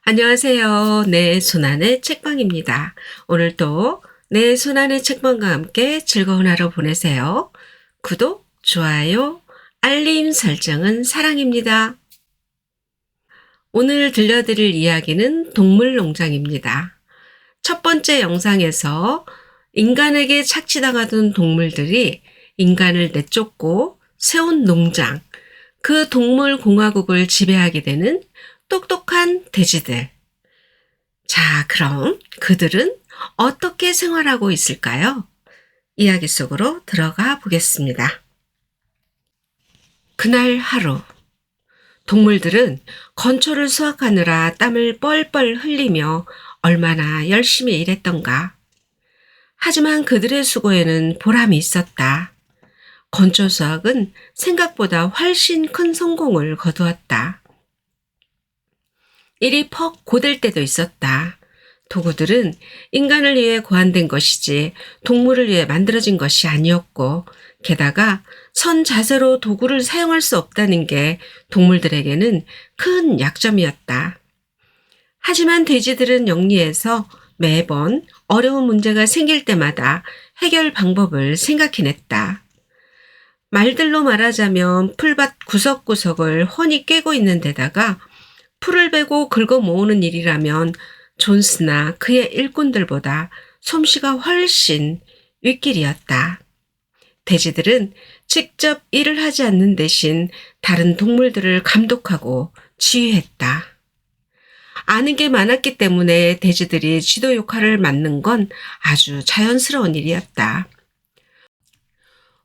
안녕하세요. 내 손안의 책방입니다. 오늘도 내 손안의 책방과 함께 즐거운 하루 보내세요. 구독, 좋아요, 알림 설정은 사랑입니다. 오늘 들려드릴 이야기는 동물농장입니다. 첫 번째 영상에서 인간에게 착취당하던 동물들이 인간을 내쫓고 세운 농장, 그 동물공화국을 지배하게 되는 똑똑한 돼지들. 자, 그럼 그들은 어떻게 생활하고 있을까요? 이야기 속으로 들어가 보겠습니다. 그날 하루, 동물들은 건초를 수확하느라 땀을 뻘뻘 흘리며 얼마나 열심히 일했던가. 하지만 그들의 수고에는 보람이 있었다. 건초 수확은 생각보다 훨씬 큰 성공을 거두었다. 일이 퍽 고될 때도 있었다. 도구들은 인간을 위해 고안된 것이지 동물을 위해 만들어진 것이 아니었고, 게다가 선 자세로 도구를 사용할 수 없다는 게 동물들에게는 큰 약점이었다. 하지만 돼지들은 영리해서 매번 어려운 문제가 생길 때마다 해결 방법을 생각해냈다. 말들로 말하자면 풀밭 구석구석을 훤히 꿰고 있는 데다가 풀을 베고 긁어 모으는 일이라면 존스나 그의 일꾼들보다 솜씨가 훨씬 윗길이었다. 돼지들은 직접 일을 하지 않는 대신 다른 동물들을 감독하고 지휘했다. 아는 게 많았기 때문에 돼지들이 지도 역할을 맡는 건 아주 자연스러운 일이었다.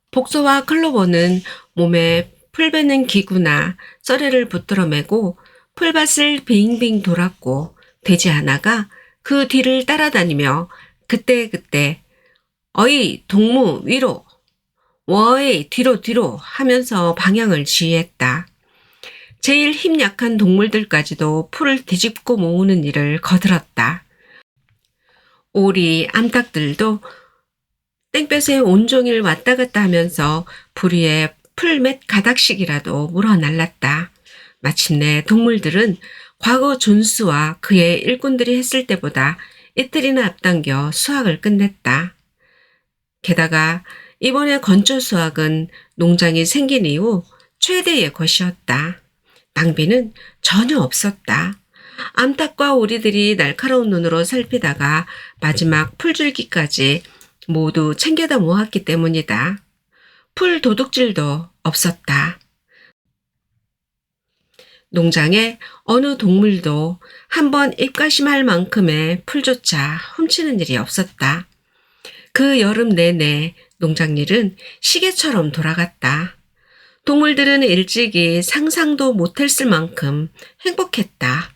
복서와 클로버는 몸에 풀 베는 기구나 썰애를 붙들어 매고 풀밭을 빙빙 돌았고, 돼지 하나가 그 뒤를 따라다니며 그때그때 어이 동무 위로, 워이 뒤로 하면서 방향을 지휘했다. 제일 힘 약한 동물들까지도 풀을 뒤집고 모으는 일을 거들었다. 오리, 암탉들도 땡볕에 온종일 왔다 갔다 하면서 불 위에 풀 몇 가닥씩이라도 물어날랐다. 마침내 동물들은 과거 존스와 그의 일꾼들이 했을 때보다 이틀이나 앞당겨 수확을 끝냈다. 게다가 이번에 건초 수확은 농장이 생긴 이후 최대의 것이었다. 낭비는 전혀 없었다. 암탉과 오리들이 날카로운 눈으로 살피다가 마지막 풀줄기까지 모두 챙겨다 모았기 때문이다. 풀 도둑질도 없었다. 농장에 어느 동물도 한번 입가심할 만큼의 풀조차 훔치는 일이 없었다. 그 여름 내내 농장일은 시계처럼 돌아갔다. 동물들은 일찍이 상상도 못했을 만큼 행복했다.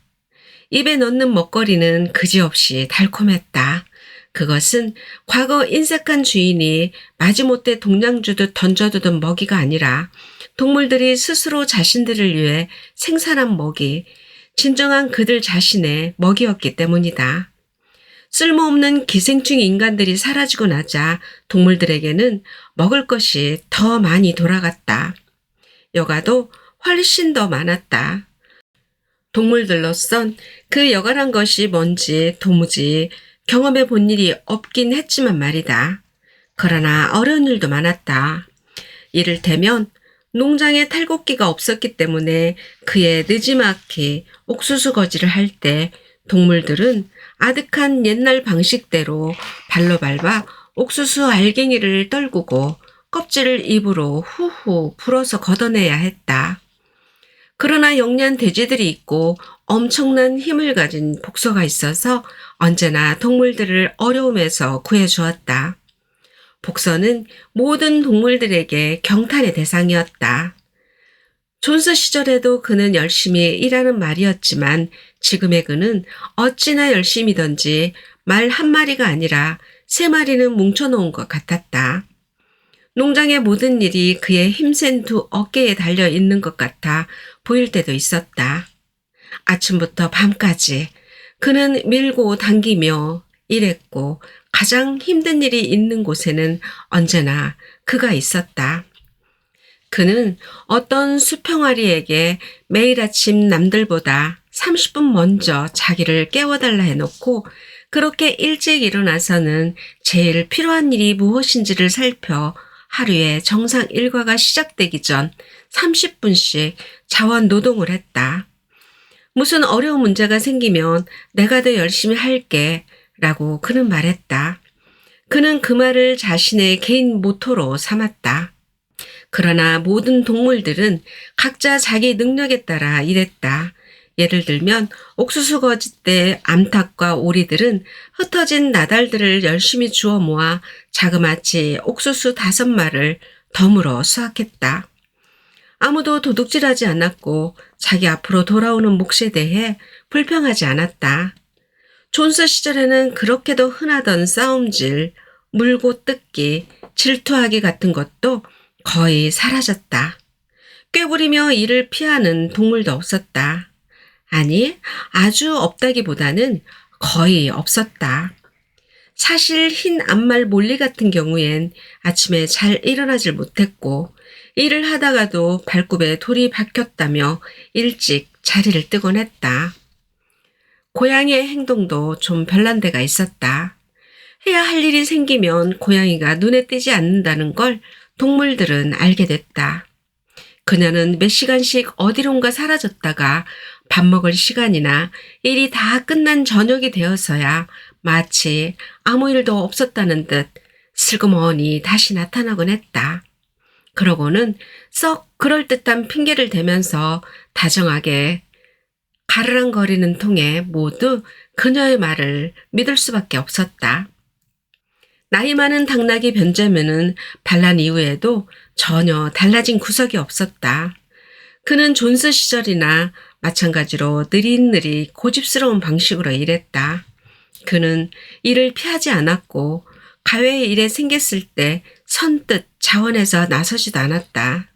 입에 넣는 먹거리는 그지없이 달콤했다. 그것은 과거 인색한 주인이 마지못해 동냥주듯 던져두던 먹이가 아니라 동물들이 스스로 자신들을 위해 생산한 먹이, 진정한 그들 자신의 먹이였기 때문이다. 쓸모없는 기생충 인간들이 사라지고 나자 동물들에게는 먹을 것이 더 많이 돌아갔다. 여가도 훨씬 더 많았다. 동물들로선 그 여가란 것이 뭔지 도무지 경험해 본 일이 없긴 했지만 말이다. 그러나 어려운 일도 많았다. 이를테면 농장에 탈곡기가 없었기 때문에 그의 느지막이 옥수수 거지를 할 때 동물들은 아득한 옛날 방식대로 발로 밟아 옥수수 알갱이를 떨구고 껍질을 입으로 후후 불어서 걷어내야 했다. 그러나 영리한 돼지들이 있고 엄청난 힘을 가진 복서가 있어서 언제나 동물들을 어려움에서 구해주었다. 복서는 모든 동물들에게 경탄의 대상이었다. 존스 시절에도 그는 열심히 일하는 말이었지만 지금의 그는 어찌나 열심이던지 말 한 마리가 아니라 3마리는 뭉쳐놓은 것 같았다. 농장의 모든 일이 그의 힘센 두 어깨에 달려 있는 것 같아 보일 때도 있었다. 아침부터 밤까지 그는 밀고 당기며 일했고 가장 힘든 일이 있는 곳에는 언제나 그가 있었다. 그는 어떤 수평아리에게 매일 아침 남들보다 30분 먼저 자기를 깨워달라 해놓고 그렇게 일찍 일어나서는 제일 필요한 일이 무엇인지를 살펴 하루의 정상 일과가 시작되기 전 30분씩 자원 노동을 했다. 무슨 어려운 문제가 생기면 내가 더 열심히 할게 라고 그는 말했다. 그는 그 말을 자신의 개인 모토로 삼았다. 그러나 모든 동물들은 각자 자기 능력에 따라 일했다. 예를 들면 옥수수 거지 때 암탉과 오리들은 흩어진 나달들을 열심히 주워 모아 자그마치 옥수수 5마를 덤으로 수확했다. 아무도 도둑질하지 않았고 자기 앞으로 돌아오는 몫에 대해 불평하지 않았다. 존스 시절에는 그렇게도 흔하던 싸움질, 물고 뜯기, 질투하기 같은 것도 거의 사라졌다. 꾀부리며 이를 피하는 동물도 없었다. 아니, 아주 없다기보다는 거의 없었다. 사실 흰 암말 몰리 같은 경우엔 아침에 잘 일어나질 못했고 일을 하다가도 발굽에 돌이 박혔다며 일찍 자리를 뜨곤 했다. 고양이의 행동도 좀 별난 데가 있었다. 해야 할 일이 생기면 고양이가 눈에 띄지 않는다는 걸 동물들은 알게 됐다. 그녀는 몇 시간씩 어디론가 사라졌다가 밥 먹을 시간이나 일이 다 끝난 저녁이 되어서야 마치 아무 일도 없었다는 듯 슬그머니 다시 나타나곤 했다. 그러고는 썩 그럴듯한 핑계를 대면서 다정하게 가르랑거리는 통에 모두 그녀의 말을 믿을 수밖에 없었다. 나이 많은 당나귀 변제면은 반란 이후에도 전혀 달라진 구석이 없었다. 그는 존스 시절이나 마찬가지로 느릿느릿 고집스러운 방식으로 일했다. 그는 일을 피하지 않았고 가외의 일에 생겼을 때 선뜻 자원해서 나서지도 않았다.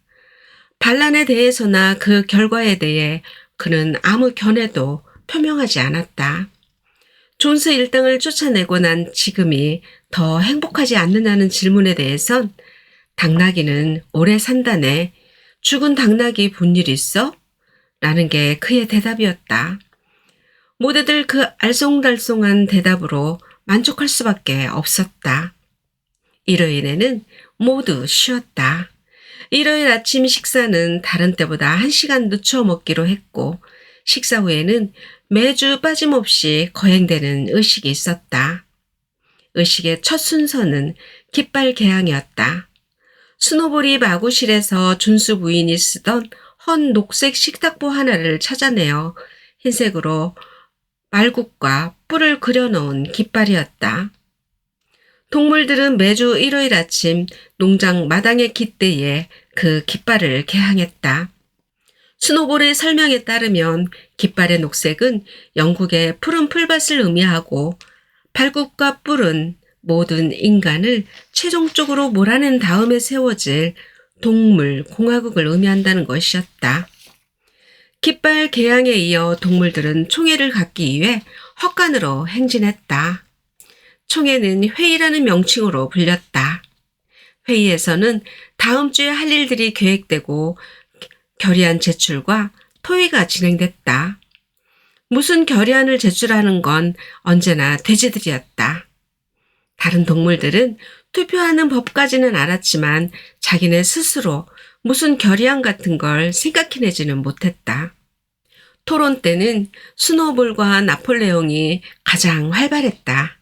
반란에 대해서나 그 결과에 대해 그는 아무 견해도 표명하지 않았다. 존스 일당을 쫓아내고 난 지금이 더 행복하지 않느냐는 질문에 대해선 당나귀는 오래 산다네. 죽은 당나귀 본 일 있어? 라는 게 그의 대답이었다. 모두들 그 알쏭달쏭한 대답으로 만족할 수밖에 없었다. 일요일에는 모두 쉬었다. 일요일 아침 식사는 다른 때보다 1시간 늦춰 먹기로 했고 식사 후에는 매주 빠짐없이 거행되는 의식이 있었다. 의식의 첫 순서는 깃발 개항이었다. 스노볼이 마구실에서 준수 부인이 쓰던 헌 녹색 식탁보 하나를 찾아내어 흰색으로 말국과 뿔을 그려놓은 깃발이었다. 동물들은 매주 일요일 아침 농장 마당의 깃대에 그 깃발을 개항했다. 스노볼의 설명에 따르면 깃발의 녹색은 영국의 푸른 풀밭을 의미하고 발굽과 뿔은 모든 인간을 최종적으로 몰아낸 다음에 세워질 동물 공화국을 의미한다는 것이었다. 깃발 개항에 이어 동물들은 총회를 갖기 위해 헛간으로 행진했다. 총회는 회의라는 명칭으로 불렸다. 회의에서는 다음 주에 할 일들이 계획되고 결의안 제출과 토의가 진행됐다. 무슨 결의안을 제출하는 건 언제나 돼지들이었다. 다른 동물들은 투표하는 법까지는 알았지만 자기네 스스로 무슨 결의안 같은 걸 생각해내지는 못했다. 토론 때는 스노볼과 나폴레옹이 가장 활발했다.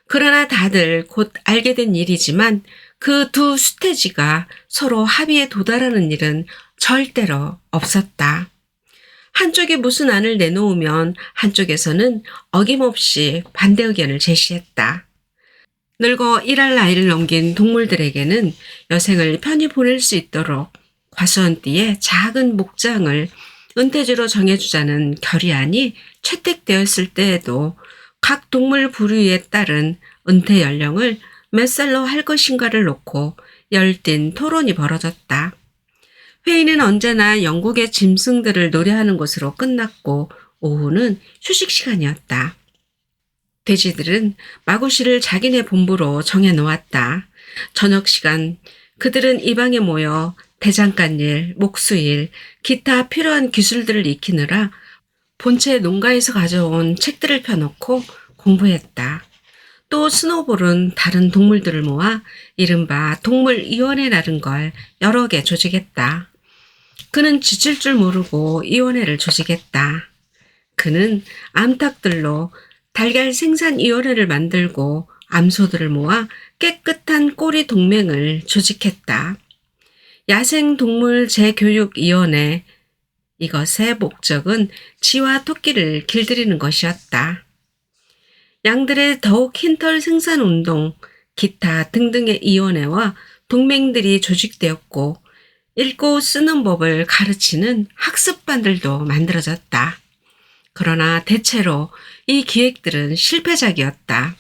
그러나 다들 곧 알게 된 일이지만 그 두 수태지가 서로 합의에 도달하는 일은 절대로 없었다. 한쪽이 무슨 안을 내놓으면 한쪽에서는 어김없이 반대 의견을 제시했다. 늙어 일할 나이를 넘긴 동물들에게는 여생을 편히 보낼 수 있도록 과수원띠에 작은 목장을 은퇴제로 정해주자는 결의안이 채택되었을 때에도 각 동물 부류에 따른 은퇴 연령을 몇 살로 할 것인가를 놓고 열띤 토론이 벌어졌다. 회의는 언제나 영국의 짐승들을 노래하는 것으로 끝났고 오후는 휴식 시간이었다. 돼지들은 마구씨를 자기네 본부로 정해놓았다. 저녁 시간 그들은 이 방에 모여 대장간일, 목수일, 기타 필요한 기술들을 익히느라 본체 농가에서 가져온 책들을 펴놓고 공부했다. 또 스노볼은 다른 동물들을 모아 이른바 동물위원회라는 걸 여러 개 조직했다. 그는 지칠 줄 모르고 위원회를 조직했다. 그는 암탉들로 달걀 생산위원회를 만들고 암소들을 모아 깨끗한 꼬리 동맹을 조직했다. 야생동물 재교육위원회, 이것의 목적은 쥐와 토끼를 길들이는 것이었다. 양들의 더욱 흰털 생산운동, 기타 등등의 위원회와 동맹들이 조직되었고 읽고 쓰는 법을 가르치는 학습반들도 만들어졌다. 그러나 대체로 이 기획들은 실패작이었다.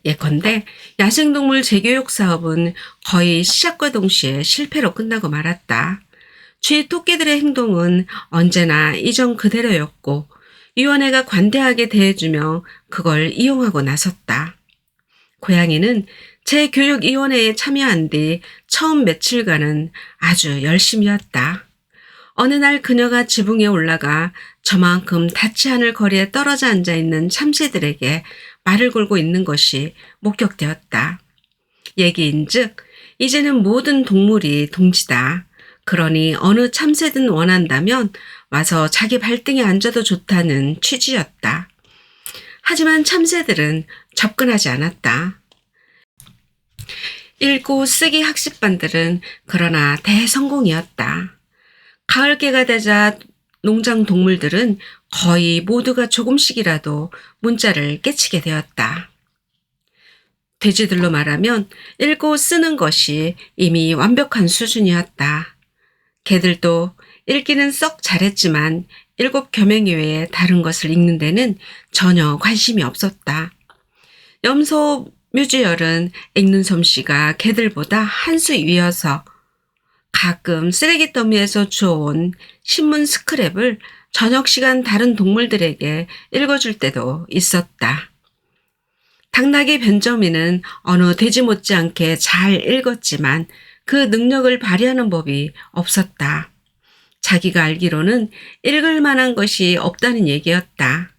예컨대 야생동물 재교육 사업은 거의 시작과 동시에 실패로 끝나고 말았다. 쥐 토끼들의 행동은 언제나 이전 그대로였고 위원회가 관대하게 대해주며 그걸 이용하고 나섰다. 고양이는 재교육위원회에 참여한 뒤 처음 며칠간은 아주 열심이었다. 어느 날 그녀가 지붕에 올라가 저만큼 닿지 않을 거리에 떨어져 앉아있는 참새들에게 말을 걸고 있는 것이 목격되었다. 얘기인즉 이제는 모든 동물이 동지다. 그러니 어느 참새든 원한다면 와서 자기 발등에 앉아도 좋다는 취지였다. 하지만 참새들은 접근하지 않았다. 읽고 쓰기 학습반들은 그러나 대성공이었다. 가을개가 되자 농장 동물들은 거의 모두가 조금씩이라도 문자를 깨치게 되었다. 돼지들로 말하면 읽고 쓰는 것이 이미 완벽한 수준이었다. 개들도 읽기는 썩 잘했지만 7계명 이외에 다른 것을 읽는 데는 전혀 관심이 없었다. 염소 뮤지열은 읽는 솜씨가 개들보다 한 수 위여서 가끔 쓰레기 더미에서 주워온 신문 스크랩을 저녁 시간 다른 동물들에게 읽어줄 때도 있었다. 당나귀 변점이는 어느 돼지 못지않게 잘 읽었지만 그 능력을 발휘하는 법이 없었다. 자기가 알기로는 읽을 만한 것이 없다는 얘기였다.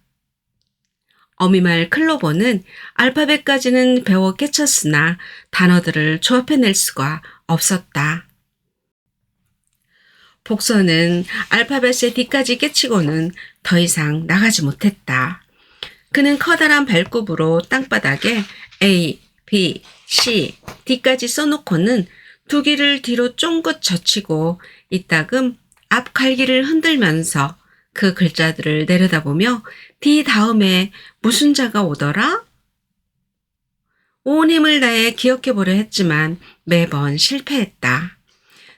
어미말 클로버는 알파벳까지는 배워 깨쳤으나 단어들을 조합해낼 수가 없었다. 복서는 알파벳의 D까지 깨치고는 더 이상 나가지 못했다. 그는 커다란 발굽으로 땅바닥에 A, B, C, D까지 써놓고는 두 귀를 뒤로 쫑긋 젖히고 이따금 앞 갈기를 흔들면서 그 글자들을 내려다보며 D 다음에 무슨 자가 오더라? 온 힘을 다해 기억해보려 했지만 매번 실패했다.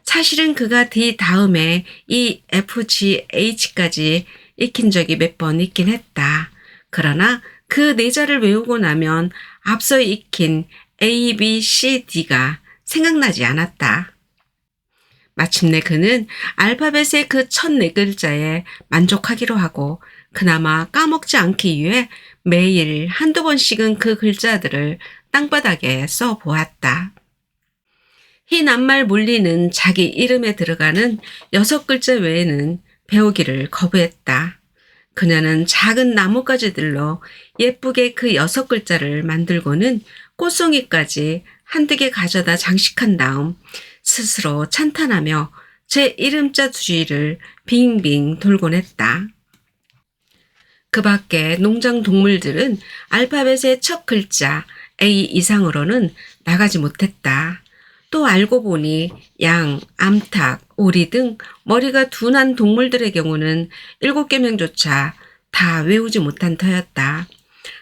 사실은 그가 D 다음에 E, F, G, H까지 익힌 적이 몇 번 있긴 했다. 그러나 그 네 자를 외우고 나면 앞서 익힌 A, B, C, D가 생각나지 않았다. 마침내 그는 알파벳의 그 첫 네 글자에 만족하기로 하고 그나마 까먹지 않기 위해 매일 한두 번씩은 그 글자들을 땅바닥에 써보았다. 흰 앞말 물리는 자기 이름에 들어가는 6글자 외에는 배우기를 거부했다. 그녀는 작은 나뭇가지들로 예쁘게 그 6글자를 만들고는 꽃송이까지 한두 개 가져다 장식한 다음 스스로 찬탄하며 제 이름자 주위를 빙빙 돌곤 했다. 그 밖에 농장 동물들은 알파벳의 첫 글자 A 이상으로는 나가지 못했다. 또 알고 보니 양, 암탉, 오리 등 머리가 둔한 동물들의 경우는 7계명조차 다 외우지 못한 터였다.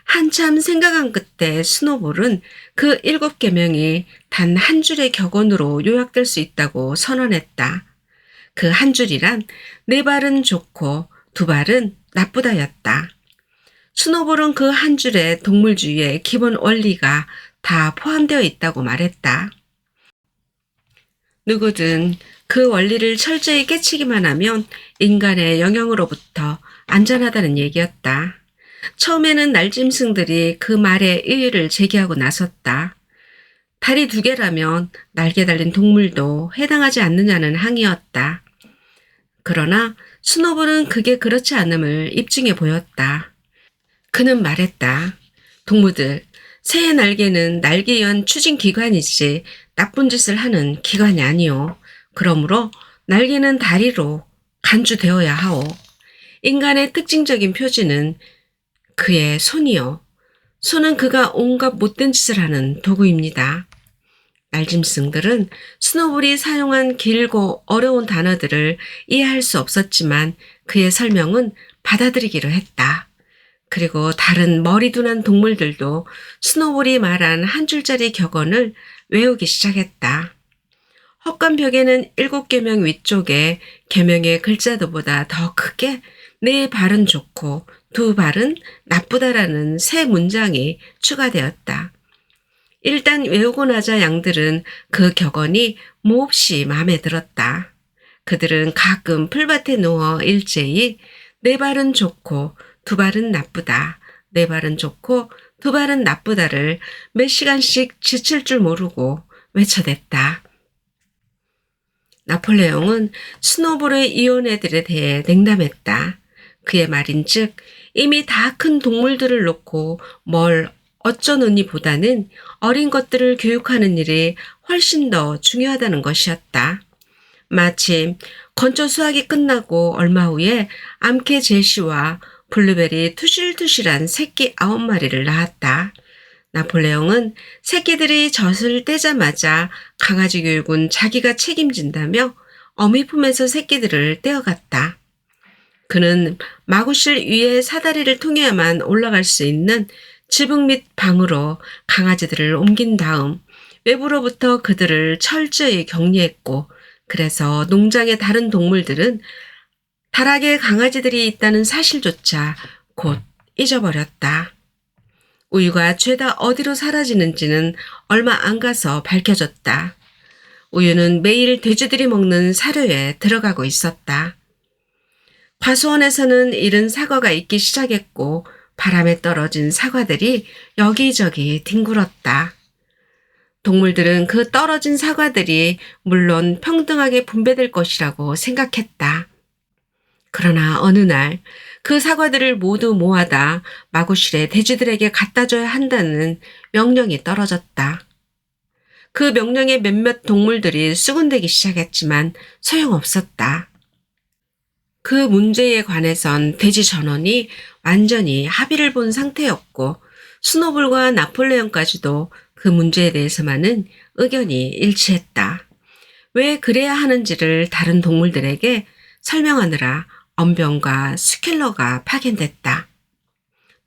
한참 생각한 끝에 스노볼은 그 7계명이 단 한 줄의 격언으로 요약될 수 있다고 선언했다. 그 한 줄이란 4발은 좋고 2발은 나쁘다였다. 스노볼은 그 한 줄에 동물주의의 기본 원리가 다 포함되어 있다고 말했다. 누구든 그 원리를 철저히 깨치기만 하면 인간의 영향으로부터 안전하다는 얘기였다. 처음에는 날짐승들이 그 말에 이의를 제기하고 나섰다. 다리 2개라면 날개 달린 동물도 해당하지 않느냐는 항의였다. 그러나 스노볼은 그게 그렇지 않음을 입증해 보였다. 그는 말했다. 동무들, 새의 날개는 날개에 의한 추진기관이지 나쁜 짓을 하는 기관이 아니오. 그러므로 날개는 다리로 간주되어야 하오. 인간의 특징적인 표지는 그의 손이요. 손은 그가 온갖 못된 짓을 하는 도구입니다. 날짐승들은 스노볼이 사용한 길고 어려운 단어들을 이해할 수 없었지만 그의 설명은 받아들이기로 했다. 그리고 다른 머리둔한 동물들도 스노볼이 말한 한 줄짜리 격언을 외우기 시작했다. 헛간벽에는 7계명 위쪽에 계명의 글자도보다 더 크게 네 발은 좋고 두 발은 나쁘다라는 새 문장이 추가되었다. 일단 외우고 나자 양들은 그 격언이 몹시 마음에 들었다. 그들은 가끔 풀밭에 누워 일제히 네 발은 좋고 두 발은 나쁘다, 네 발은 좋고 두 발은 나쁘다를 몇 시간씩 지칠 줄 모르고 외쳐댔다. 나폴레옹은 스노볼의 이혼애들에 대해 냉담했다. 그의 말인즉 이미 다 큰 동물들을 놓고 뭘 어쩌느니 보다는 어린 것들을 교육하는 일이 훨씬 더 중요하다는 것이었다. 마침 건조 수확이 끝나고 얼마 후에 암캐 제시와 블루베리 투실투실한 새끼 9마리를 낳았다. 나폴레옹은 새끼들이 젖을 떼자마자 강아지 교육은 자기가 책임진다며 어미 품에서 새끼들을 떼어갔다. 그는 마구실 위에 사다리를 통해야만 올라갈 수 있는 지붕 밑 방으로 강아지들을 옮긴 다음 외부로부터 그들을 철저히 격리했고 그래서 농장의 다른 동물들은 다락에 강아지들이 있다는 사실조차 곧 잊어버렸다. 우유가 죄다 어디로 사라지는지는 얼마 안 가서 밝혀졌다. 우유는 매일 돼지들이 먹는 사료에 들어가고 있었다. 과수원에서는 이른 사과가 익기 시작했고 바람에 떨어진 사과들이 여기저기 뒹굴었다. 동물들은 그 떨어진 사과들이 물론 평등하게 분배될 것이라고 생각했다. 그러나 어느 날 그 사과들을 모두 모아다 마구실에 돼지들에게 갖다 줘야 한다는 명령이 떨어졌다. 그 명령에 몇몇 동물들이 수군대기 시작했지만 소용없었다. 그 문제에 관해선 돼지 전원이 완전히 합의를 본 상태였고 스노볼과 나폴레옹까지도 그 문제에 대해서만은 의견이 일치했다. 왜 그래야 하는지를 다른 동물들에게 설명하느라 언병과 스켈러가 파견됐다.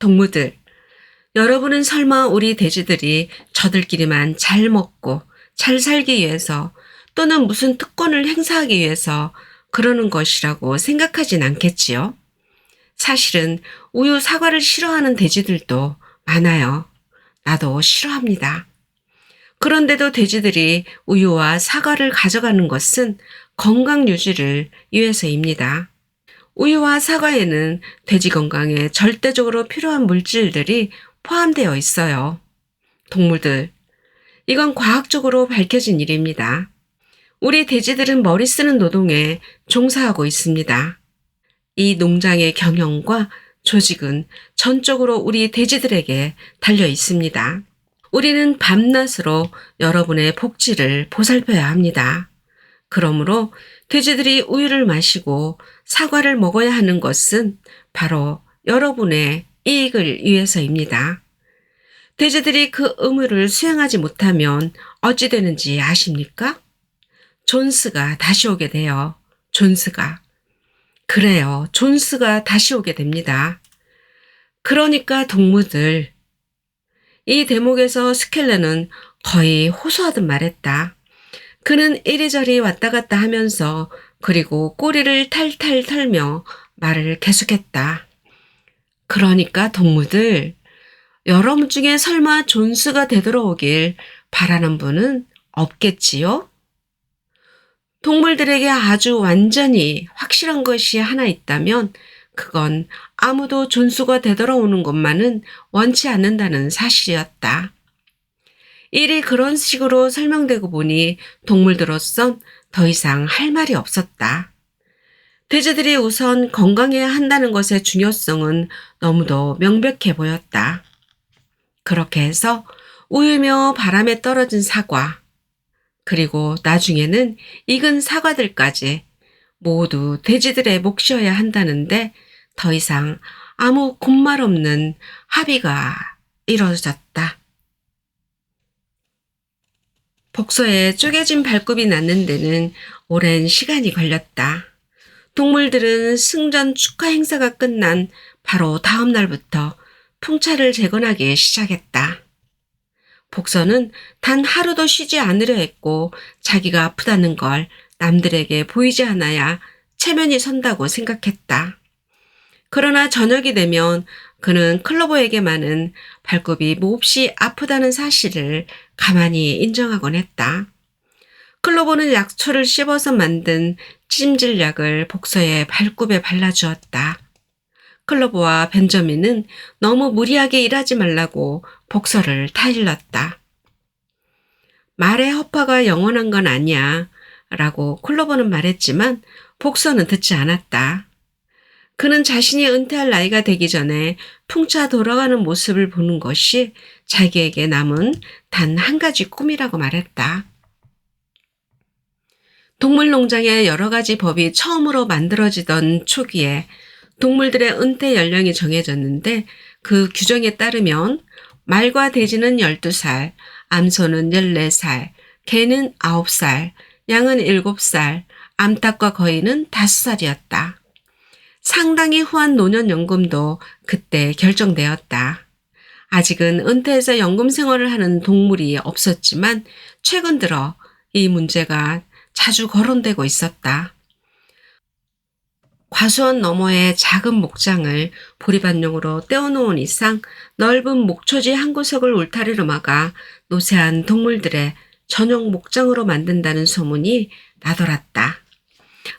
동무들, 여러분은 설마 우리 돼지들이 저들끼리만 잘 먹고 잘 살기 위해서 또는 무슨 특권을 행사하기 위해서 그러는 것이라고 생각하진 않겠지요? 사실은 우유 사과를 싫어하는 돼지들도 많아요. 나도 싫어합니다. 그런데도 돼지들이 우유와 사과를 가져가는 것은 건강 유지를 위해서입니다. 우유와 사과에는 돼지 건강에 절대적으로 필요한 물질들이 포함되어 있어요. 동물들, 이건 과학적으로 밝혀진 일입니다. 우리 돼지들은 머리 쓰는 노동에 종사하고 있습니다. 이 농장의 경영과 조직은 전적으로 우리 돼지들에게 달려 있습니다. 우리는 밤낮으로 여러분의 복지를 보살펴야 합니다. 그러므로 돼지들이 우유를 마시고 사과를 먹어야 하는 것은 바로 여러분의 이익을 위해서입니다. 돼지들이 그 의무를 수행하지 못하면 어찌 되는지 아십니까? 존스가 다시 오게 돼요. 존스가. 그래요. 존스가 다시 오게 됩니다. 그러니까 동무들. 이 대목에서 스켈레는 거의 호소하듯 말했다. 그는 이리저리 왔다 갔다 하면서 그리고 꼬리를 탈탈 털며 말을 계속했다. 그러니까 동무들, 여러분 중에 설마 존스가 되돌아오길 바라는 분은 없겠지요? 동물들에게 아주 완전히 확실한 것이 하나 있다면 그건 아무도 존스가 되돌아오는 것만은 원치 않는다는 사실이었다. 일이 그런 식으로 설명되고 보니 동물들로선 더 이상 할 말이 없었다. 돼지들이 우선 건강해야 한다는 것의 중요성은 너무도 명백해 보였다. 그렇게 해서 우유며 바람에 떨어진 사과, 그리고 나중에는 익은 사과들까지 모두 돼지들의 몫이어야 한다는데 더 이상 아무 군말 없는 합의가 이루어졌다. 복서에 쪼개진 발굽이 났는 데는 오랜 시간이 걸렸다. 동물들은 승전 축하 행사가 끝난 바로 다음 날부터 풍차를 재건하기 시작했다. 복서는 단 하루도 쉬지 않으려 했고 자기가 아프다는 걸 남들에게 보이지 않아야 체면이 선다고 생각했다. 그러나 저녁이 되면 그는 클로버에게만은 발굽이 몹시 아프다는 사실을 가만히 인정하곤 했다. 클로버는 약초를 씹어서 만든 찜질약을 복서의 발굽에 발라주었다. 클로버와 벤저민은 너무 무리하게 일하지 말라고 복서를 타일렀다. 말의 허파가 영원한 건 아니야 라고 클로버는 말했지만 복서는 듣지 않았다. 그는 자신이 은퇴할 나이가 되기 전에 풍차 돌아가는 모습을 보는 것이 자기에게 남은 단 한 가지 꿈이라고 말했다. 동물농장의 여러 가지 법이 처음으로 만들어지던 초기에 동물들의 은퇴 연령이 정해졌는데 그 규정에 따르면 말과 돼지는 12살, 암소는 14살, 개는 9살, 양은 7살, 암탉과 거인은 5살이었다. 상당히 후한 노년연금도 그때 결정되었다. 아직은 은퇴해서 연금 생활을 하는 동물이 없었지만 최근 들어 이 문제가 자주 거론되고 있었다. 과수원 너머의 작은 목장을 보리밭용으로 떼어놓은 이상 넓은 목초지 한 구석을 울타리로 막아 노쇠한 동물들의 전용 목장으로 만든다는 소문이 나돌았다.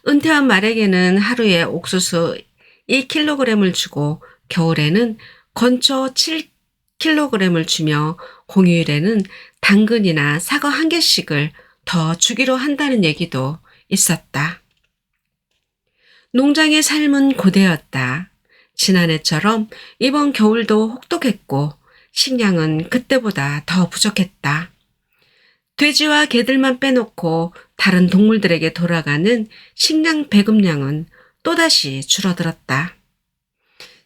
은퇴한 말에게는 하루에 옥수수 1kg을 주고 겨울에는 건초 7kg을 주며 공휴일에는 당근이나 사과 한 개씩을 더 주기로 한다는 얘기도 있었다. 농장의 삶은 고되었다. 지난해처럼 이번 겨울도 혹독했고 식량은 그때보다 더 부족했다. 돼지와 개들만 빼놓고 다른 동물들에게 돌아가는 식량 배급량은 또다시 줄어들었다.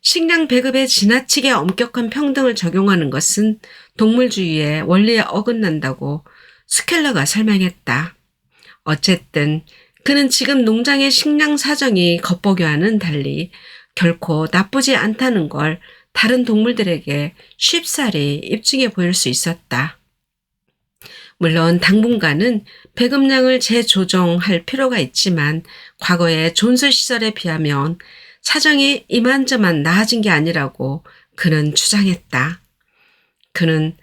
식량 배급에 지나치게 엄격한 평등을 적용하는 것은 동물주의의 원리에 어긋난다고 스켈러가 설명했다. 어쨌든 그는 지금 농장의 식량 사정이 겉보기와는 달리 결코 나쁘지 않다는 걸 다른 동물들에게 쉽사리 입증해 보일 수 있었다. 물론 당분간은 배급량을 재조정할 필요가 있지만 과거의 존스 시절에 비하면 사정이 이만저만 나아진 게 아니라고 그는 주장했다. 그는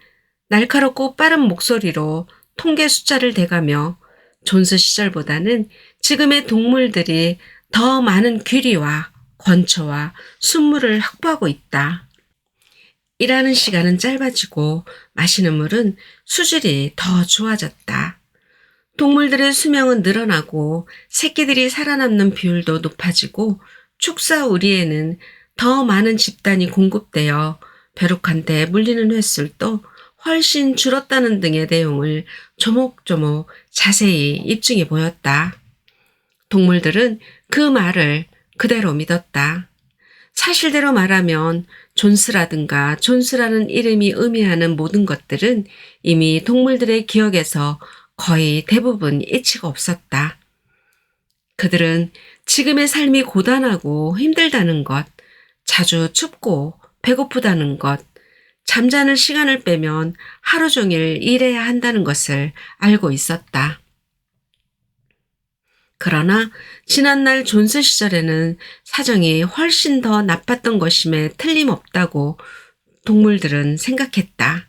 날카롭고 빠른 목소리로 통계 숫자를 대가며 존스 시절보다는 지금의 동물들이 더 많은 귀리와 건초와 순물을 확보하고 있다. 일하는 시간은 짧아지고 마시는 물은 수질이 더 좋아졌다. 동물들의 수명은 늘어나고 새끼들이 살아남는 비율도 높아지고 축사 우리에는 더 많은 집단이 공급되어 벼룩한테 물리는 횟수도 훨씬 줄었다는 등의 내용을 조목조목 자세히 입증해 보였다. 동물들은 그 말을 그대로 믿었다. 사실대로 말하면 존스라든가 존스라는 이름이 의미하는 모든 것들은 이미 동물들의 기억에서 거의 대부분 이치가 없었다. 그들은 지금의 삶이 고단하고 힘들다는 것, 자주 춥고 배고프다는 것, 잠자는 시간을 빼면 하루 종일 일해야 한다는 것을 알고 있었다. 그러나 지난날 존스 시절에는 사정이 훨씬 더 나빴던 것임에 틀림없다고 동물들은 생각했다.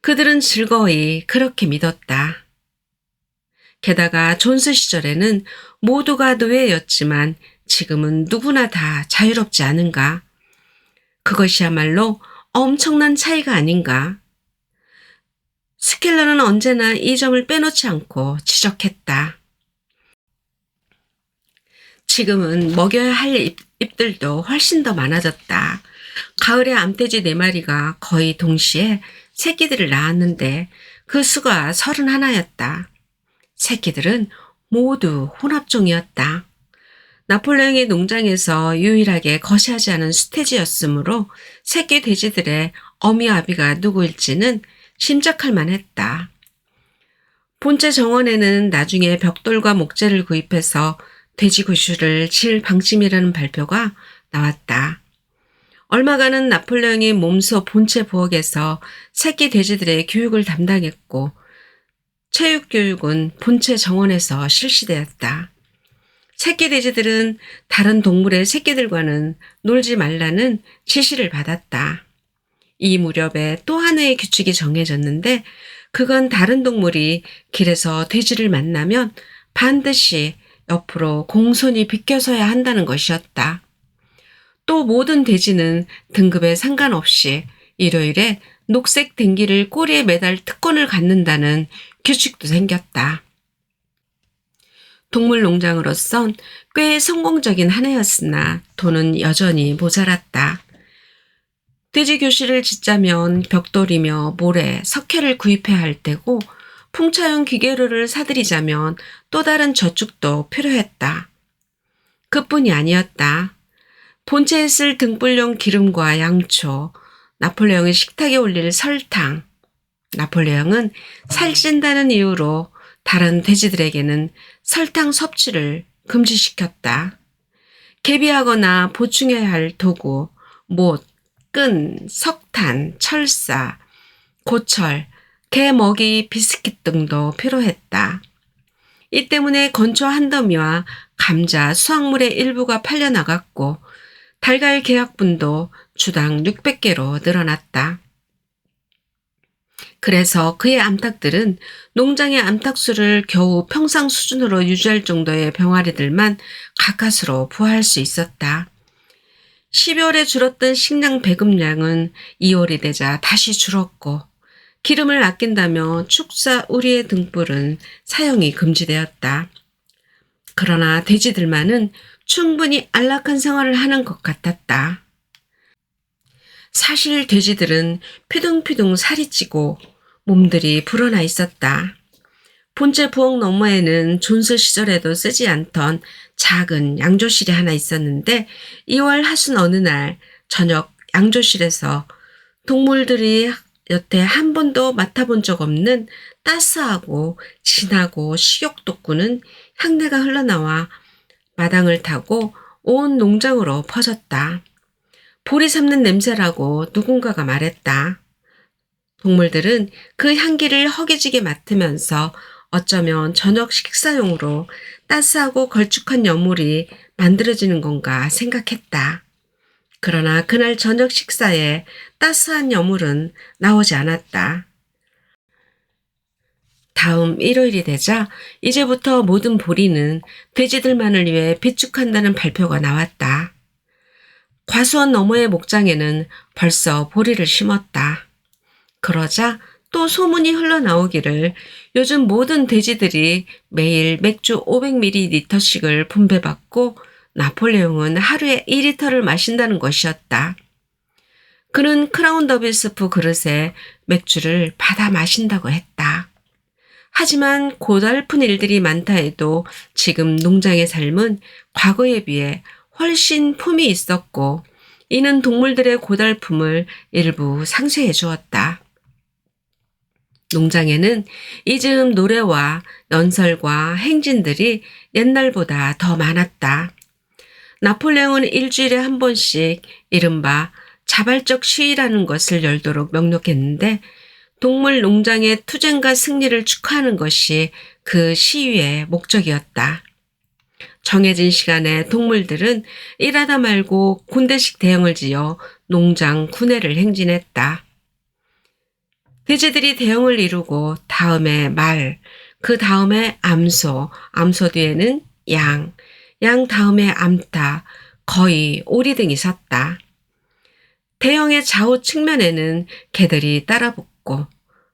그들은 즐거이 그렇게 믿었다. 게다가 존스 시절에는 모두가 노예였지만 지금은 누구나 다 자유롭지 않은가? 그것이야말로 엄청난 차이가 아닌가? 스켈러는 언제나 이 점을 빼놓지 않고 지적했다. 지금은 먹여야 할 잎들도 훨씬 더 많아졌다. 가을에 암돼지 4마리가 거의 동시에 새끼들을 낳았는데 그 수가 31였다. 새끼들은 모두 혼합종이었다. 나폴레옹의 농장에서 유일하게 거시하지 않은 수태지였으므로 새끼 돼지들의 어미 아비가 누구일지는 짐작할 만했다. 본체 정원에는 나중에 벽돌과 목재를 구입해서 돼지 구슈를 칠 방침이라는 발표가 나왔다. 얼마간은 나폴레옹이 몸소 본체 부엌에서 새끼 돼지들의 교육을 담당했고 체육 교육은 본체 정원에서 실시되었다. 새끼 돼지들은 다른 동물의 새끼들과는 놀지 말라는 지시를 받았다. 이 무렵에 또 하나의 규칙이 정해졌는데 그건 다른 동물이 길에서 돼지를 만나면 반드시 옆으로 공손히 비켜서야 한다는 것이었다. 또 모든 돼지는 등급에 상관없이 일요일에 녹색 댕기를 꼬리에 매달 특권을 갖는다는 규칙도 생겼다. 동물 농장으로선 꽤 성공적인 한 해였으나 돈은 여전히 모자랐다. 돼지 교실을 짓자면 벽돌이며 모래, 석회를 구입해야 할 때고 풍차용 기계류를 사들이자면 또 다른 저축도 필요했다. 그뿐이 아니었다. 본체에 쓸 등불용 기름과 양초, 나폴레옹의 식탁에 올릴 설탕. 나폴레옹은 살찐다는 이유로 다른 돼지들에게는 설탕 섭취를 금지시켰다. 개비하거나 보충해야 할 도구, 못, 끈, 석탄, 철사, 고철, 개 먹이, 비스킷 등도 필요했다. 이 때문에 건초 한 더미와 감자, 수확물의 일부가 팔려나갔고 달걀 계약분도 주당 600개로 늘어났다. 그래서 그의 암탉들은 농장의 암탉수를 겨우 평상 수준으로 유지할 정도의 병아리들만 가까스로 부화할 수 있었다. 12월에 줄었던 식량 배급량은 2월이 되자 다시 줄었고 기름을 아낀다며 축사 우리의 등불은 사용이 금지되었다. 그러나 돼지들만은 충분히 안락한 생활을 하는 것 같았다. 사실 돼지들은 피둥피둥 살이 찌고 몸들이 불어나 있었다. 본체 부엌 너머에는 존스 시절에도 쓰지 않던 작은 양조실이 하나 있었는데 2월 하순 어느 날 저녁 양조실에서 동물들이 여태 한 번도 맡아본 적 없는 따스하고 진하고 식욕 돋구는 향내가 흘러나와 마당을 타고 온 농장으로 퍼졌다. 보리 삶는 냄새라고 누군가가 말했다. 동물들은 그 향기를 허기지게 맡으면서 어쩌면 저녁 식사용으로 따스하고 걸쭉한 여물이 만들어지는 건가 생각했다. 그러나 그날 저녁 식사에 따스한 여물은 나오지 않았다. 다음 일요일이 되자 이제부터 모든 보리는 돼지들만을 위해 비축한다는 발표가 나왔다. 과수원 너머의 목장에는 벌써 보리를 심었다. 그러자 또 소문이 흘러나오기를 요즘 모든 돼지들이 매일 맥주 500ml씩을 분배받고 나폴레옹은 하루에 2리터를 마신다는 것이었다. 그는 크라운 더빌스프 그릇에 맥주를 받아 마신다고 했다. 하지만 고달픈 일들이 많다 해도 지금 농장의 삶은 과거에 비해 훨씬 품이 있었고 이는 동물들의 고달픔을 일부 상쇄해 주었다. 농장에는 이즈음 노래와 연설과 행진들이 옛날보다 더 많았다. 나폴레옹은 일주일에 한 번씩 이른바 자발적 시위라는 것을 열도록 명령했는데 동물 농장의 투쟁과 승리를 축하하는 것이 그 시위의 목적이었다. 정해진 시간에 동물들은 일하다 말고 군대식 대형을 지어 농장 군회를 행진했다. 돼지들이 대형을 이루고 다음에 말, 그 다음에 암소, 암소 뒤에는 양, 양 다음에 암탉, 거의 오리 등이 섰다. 대형의 좌우 측면에는 개들이 따라붙고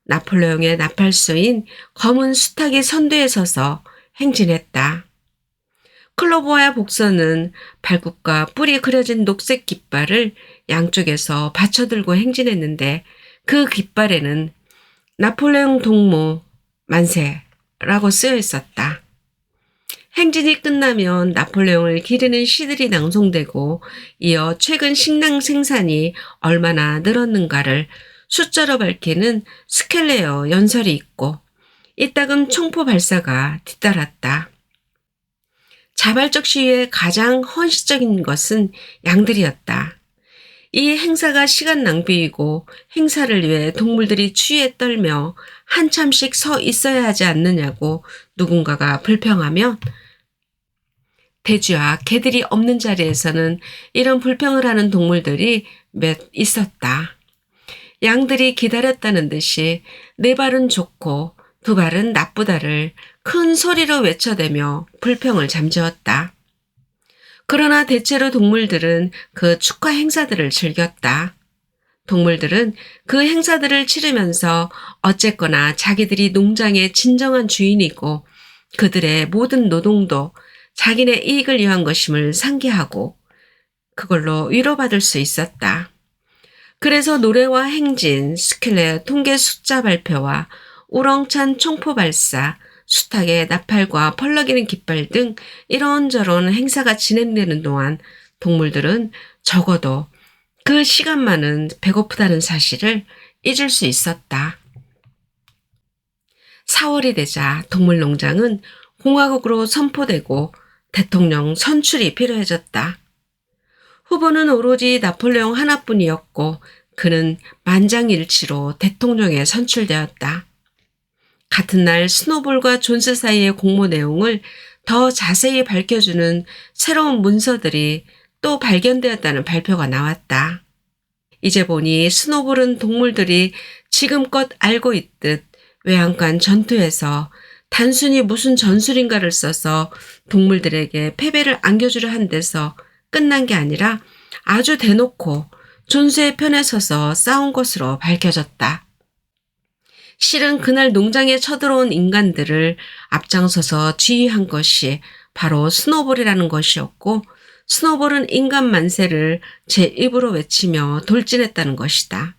나폴레옹의 나팔수인 검은 수탉이 선두에 서서 행진했다. 클로버와 복서는 발굽과 뿔이 그려진 녹색 깃발을 양쪽에서 받쳐들고 행진했는데 그 깃발에는 나폴레옹 동무 만세라고 쓰여 있었다. 행진이 끝나면 나폴레옹을 기리는 시들이 낭송되고 이어 최근 식량 생산이 얼마나 늘었는가를 숫자로 밝히는 스켈레어 연설이 있고 이따금 총포 발사가 뒤따랐다. 자발적 시위의 가장 헌시적인 것은 양들이었다. 이 행사가 시간 낭비이고 행사를 위해 동물들이 추위에 떨며 한참씩 서 있어야 하지 않느냐고 누군가가 불평하면 돼지와 개들이 없는 자리에서는 이런 불평을 하는 동물들이 몇 있었다. 양들이 기다렸다는 듯이 네 발은 좋고 두 발은 나쁘다를 큰 소리로 외쳐대며 불평을 잠재웠다. 그러나 대체로 동물들은 그 축하 행사들을 즐겼다. 동물들은 그 행사들을 치르면서 어쨌거나 자기들이 농장의 진정한 주인이고 그들의 모든 노동도 자기네 이익을 위한 것임을 상기하고 그걸로 위로받을 수 있었다. 그래서 노래와 행진, 스켈레어 통계 숫자 발표와 우렁찬 총포 발사, 숱하게 나팔과 펄럭이는 깃발 등 이런저런 행사가 진행되는 동안 동물들은 적어도 그 시간만은 배고프다는 사실을 잊을 수 있었다. 4월이 되자 동물농장은 공화국으로 선포되고 대통령 선출이 필요해졌다. 후보는 오로지 나폴레옹 하나뿐이었고 그는 만장일치로 대통령에 선출되었다. 같은 날 스노볼과 존스 사이의 공모 내용을 더 자세히 밝혀주는 새로운 문서들이 또 발견되었다는 발표가 나왔다. 이제 보니 스노볼은 동물들이 지금껏 알고 있듯 외양간 전투에서 단순히 무슨 전술인가를 써서 동물들에게 패배를 안겨주려 한 데서 끝난 게 아니라 아주 대놓고 존스의 편에 서서 싸운 것으로 밝혀졌다. 실은 그날 농장에 쳐들어온 인간들을 앞장서서 지휘한 것이 바로 스노볼이라는 것이었고 스노볼은 인간 만세를 제 입으로 외치며 돌진했다는 것이다.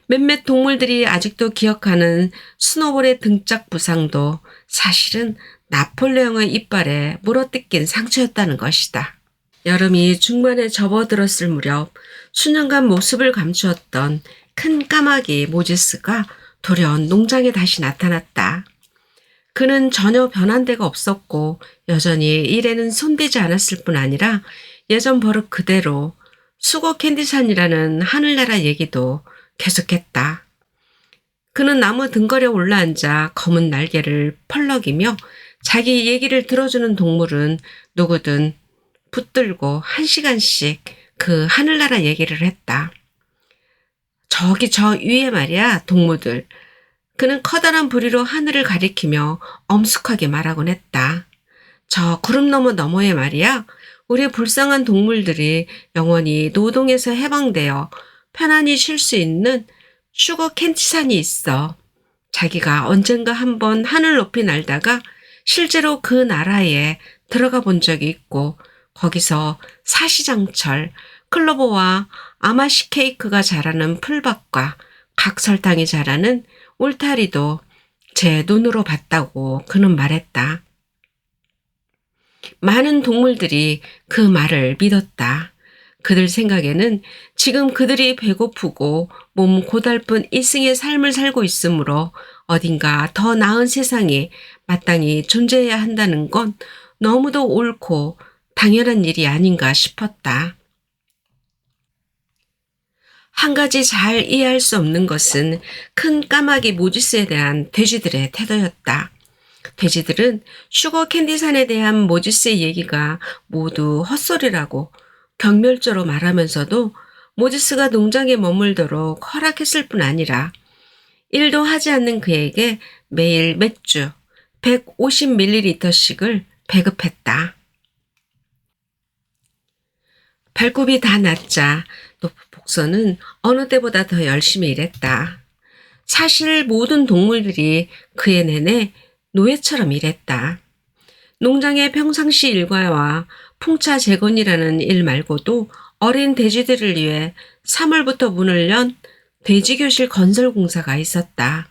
몇몇 동물들이 아직도 기억하는 스노볼의 등짝 부상도 사실은 나폴레옹의 이빨에 물어뜯긴 상처였다는 것이다. 여름이 중반에 접어들었을 무렵 수년간 모습을 감추었던 큰 까마귀 모지스가 돌연 농장에 다시 나타났다. 그는 전혀 변한 데가 없었고 여전히 일에는 손대지 않았을 뿐 아니라 예전 버릇 그대로 수거 캔디산이라는 하늘나라 얘기도 계속했다. 그는 나무 등거리에 올라앉아 검은 날개를 펄럭이며 자기 얘기를 들어주는 동물은 누구든 붙들고 1시간씩 그 하늘나라 얘기를 했다. 저기 저 위에 말이야 동무들. 그는 커다란 부리로 하늘을 가리키며 엄숙하게 말하곤 했다. 저 구름 너머에 말이야 우리 불쌍한 동물들이 영원히 노동에서 해방되어 편안히 쉴 수 있는 슈거 캔티산이 있어. 자기가 언젠가 한번 하늘 높이 날다가 실제로 그 나라에 들어가 본 적이 있고 거기서 사시장철 클로버와 아마시 케이크가 자라는 풀밭과 각설탕이 자라는 울타리도 제 눈으로 봤다고 그는 말했다. 많은 동물들이 그 말을 믿었다. 그들 생각에는 지금 그들이 배고프고 몸 고달픈 이승의 삶을 살고 있으므로 어딘가 더 나은 세상이 마땅히 존재해야 한다는 건 너무도 옳고 당연한 일이 아닌가 싶었다. 한 가지 잘 이해할 수 없는 것은 큰 까마귀 모지스에 대한 돼지들의 태도였다. 돼지들은 슈거 캔디산에 대한 모지스의 얘기가 모두 헛소리라고 경멸조로 말하면서도 모지스가 농장에 머물도록 허락했을 뿐 아니라 일도 하지 않는 그에게 매일 맥주 150ml씩을 배급했다. 발굽이 다 났자 복서는 어느 때보다 더 열심히 일했다. 사실 모든 동물들이 그해 내내 노예처럼 일했다. 농장의 평상시 일과와 풍차 재건이라는 일 말고도 어린 돼지들을 위해 3월부터 문을 연 돼지교실 건설 공사가 있었다.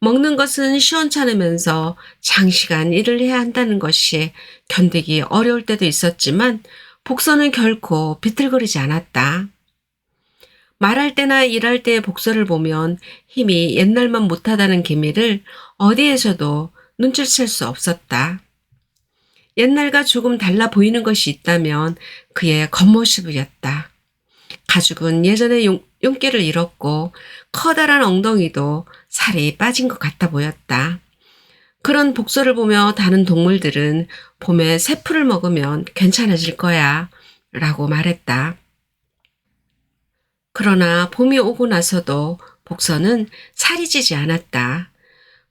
먹는 것은 시원찮으면서 장시간 일을 해야 한다는 것이 견디기 어려울 때도 있었지만 복서는 결코 비틀거리지 않았다. 말할 때나 일할 때의 복서를 보면 힘이 옛날만 못하다는 기미를 어디에서도 눈치챌 수 없었다. 옛날과 조금 달라 보이는 것이 있다면 그의 겉모습이었다. 가죽은 예전에 용기를 잃었고 커다란 엉덩이도 살이 빠진 것 같아 보였다. 그런 복서를 보며 다른 동물들은 봄에 새풀을 먹으면 괜찮아질 거야 라고 말했다. 그러나 봄이 오고 나서도 복서는 살이 찌지 않았다.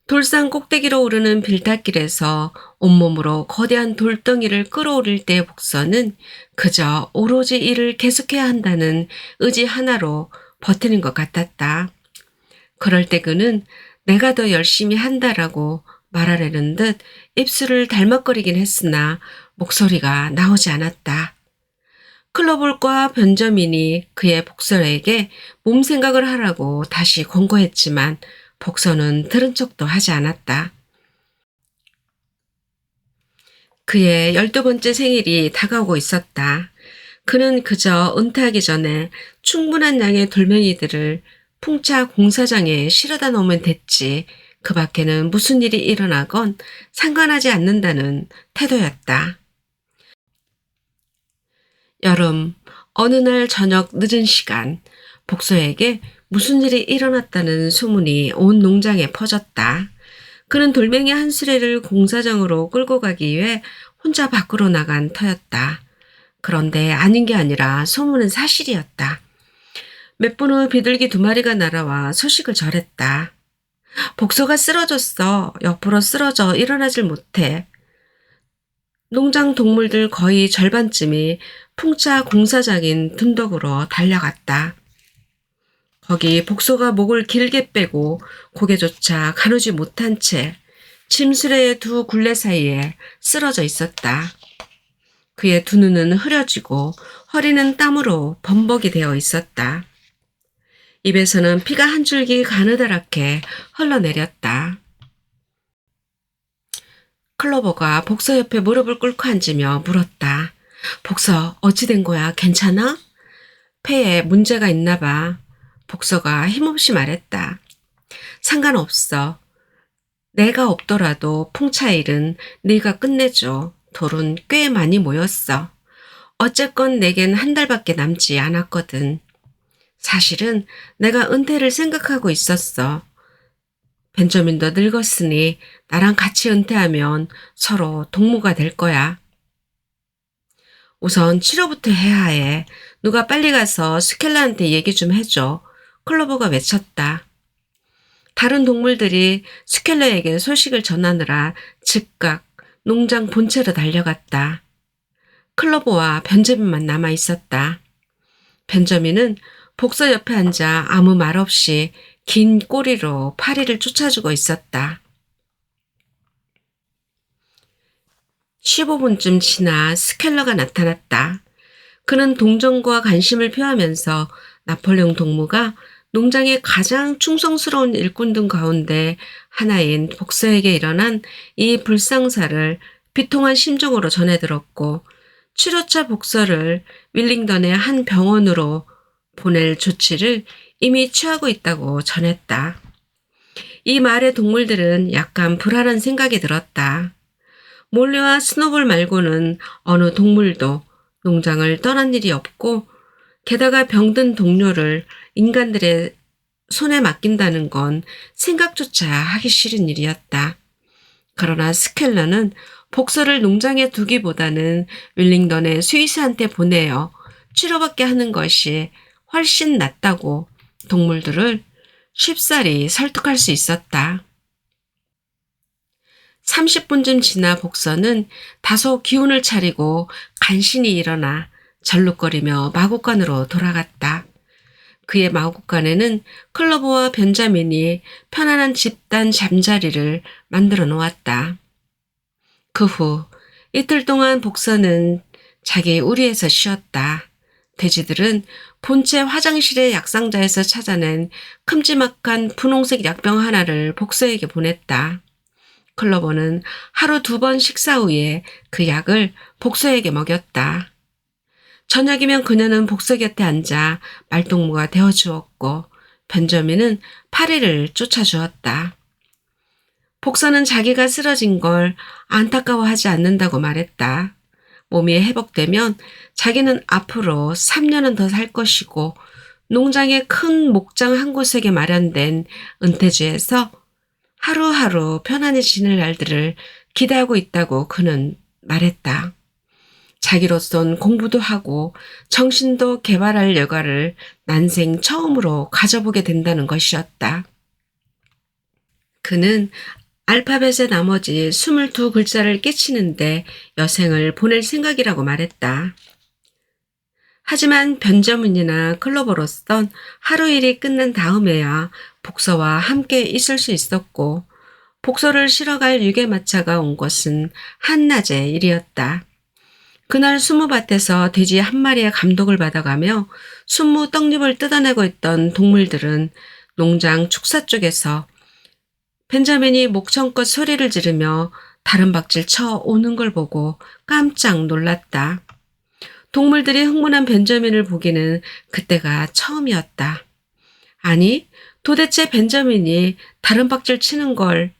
돌산 꼭대기로 오르는 빌닷길에서 온몸으로 거대한 돌덩이를 끌어올릴 때의 복서는 그저 오로지 일을 계속해야 한다는 의지 하나로 버티는 것 같았다. 그럴 때 그는 내가 더 열심히 한다라고 말하려는 듯 입술을 달막거리긴 했으나 목소리가 나오지 않았다. 클로볼과 변저민이 그의 복서에게 몸 생각을 하라고 다시 권고했지만 복서는 들은 척도 하지 않았다. 그의 12번째 생일이 다가오고 있었다. 그는 그저 은퇴하기 전에 충분한 양의 돌멩이들을 풍차 공사장에 실어다 놓으면 됐지 그 밖에는 무슨 일이 일어나건 상관하지 않는다는 태도였다. 여름, 어느 날 저녁 늦은 시간, 복서에게 무슨 일이 일어났다는 소문이 온 농장에 퍼졌다. 그는 돌멩이 한 수레를 공사장으로 끌고 가기 위해 혼자 밖으로 나간 터였다. 그런데 아닌 게 아니라 소문은 사실이었다. 몇 분 후 비둘기 2마리가 날아와 소식을 전했다. 복서가 쓰러졌어. 옆으로 쓰러져 일어나질 못해. 농장 동물들 거의 절반쯤이 풍차 공사장인 둔덕으로 달려갔다. 거기 복서가 목을 길게 빼고 고개조차 가누지 못한 채 침수레의 두 굴레 사이에 쓰러져 있었다. 그의 두 눈은 흐려지고 허리는 땀으로 범벅이 되어 있었다. 입에서는 피가 한 줄기 가느다랗게 흘러내렸다. 클로버가 복서 옆에 무릎을 꿇고 앉으며 물었다. 복서, 어찌 된 거야? 괜찮아? 폐에 문제가 있나 봐. 복서가 힘없이 말했다. 상관없어. 내가 없더라도 풍차 일은 네가 끝내줘. 돌은 꽤 많이 모였어. 어쨌건 내겐 한 달밖에 남지 않았거든. 사실은 내가 은퇴를 생각하고 있었어. 벤저민도 늙었으니 나랑 같이 은퇴하면 서로 동무가 될 거야. 우선 치료부터 해야 해. 누가 빨리 가서 스켈라한테 얘기 좀 해줘. 클로버가 외쳤다. 다른 동물들이 스켈러에게 소식을 전하느라 즉각 농장 본체로 달려갔다. 클로버와 벤저민만 남아 있었다. 벤저민은 복서 옆에 앉아 아무 말 없이 긴 꼬리로 파리를 쫓아주고 있었다. 15분쯤 지나 스켈러가 나타났다. 그는 동정과 관심을 표하면서 나폴레옹 동무가 농장의 가장 충성스러운 일꾼들 가운데 하나인 복서에게 일어난 이 불상사를 비통한 심정으로 전해들었고 치료차 복서를 윌링던의 한 병원으로 보낼 조치를 이미 취하고 있다고 전했다. 이 말에 동물들은 약간 불안한 생각이 들었다. 몰리와 스노볼 말고는 어느 동물도 농장을 떠난 일이 없고 게다가 병든 동료를 인간들의 손에 맡긴다는 건 생각조차 하기 싫은 일이었다. 그러나 스켈러는 복서를 농장에 두기보다는 윌링던의 스위스한테 보내어 치료받게 하는 것이 훨씬 낫다고 동물들을 쉽사리 설득할 수 있었다. 30분쯤 지나 복서는 다소 기운을 차리고 간신히 일어나 절룩거리며 마구간으로 돌아갔다. 그의 마구간에는 클로버와 벤자민이 편안한 집단 잠자리를 만들어 놓았다. 그 후 이틀 동안 복서는 자기 우리에서 쉬었다. 돼지들은 본체 화장실의 약상자에서 찾아낸 큼지막한 분홍색 약병 하나를 복서에게 보냈다. 클로버는 하루 2번 식사 후에 그 약을 복서에게 먹였다. 저녁이면 그녀는 복서 곁에 앉아 말동무가 되어주었고 벤저민은 파리를 쫓아주었다. 복서는 자기가 쓰러진 걸 안타까워하지 않는다고 말했다. 몸이 회복되면 자기는 앞으로 3년은 더 살 것이고 농장의 큰 목장 한 곳에 마련된 은퇴지에서 하루하루 편안히 지낼 날들을 기대하고 있다고 그는 말했다. 자기로선 공부도 하고 정신도 개발할 여가를 난생 처음으로 가져보게 된다는 것이었다. 그는 알파벳의 나머지 22글자를 깨치는데 여생을 보낼 생각이라고 말했다. 하지만 벤저민이나 클로버로선 하루 일이 끝난 다음에야 복서와 함께 있을 수 있었고 복서를 실어갈 유괴마차가 온 것은 한낮의 일이었다. 그날 수무밭에서 돼지 한 마리의 감독을 받아가며 순무 떡잎을 뜯어내고 있던 동물들은 농장 축사 쪽에서 벤자민이 목청껏 소리를 지르며 다른 박질 쳐 오는 걸 보고 깜짝 놀랐다. 동물들이 흥분한 벤자민을 보기는 그때가 처음이었다. 아니, 도대체 벤자민이 다른 박질 치는 걸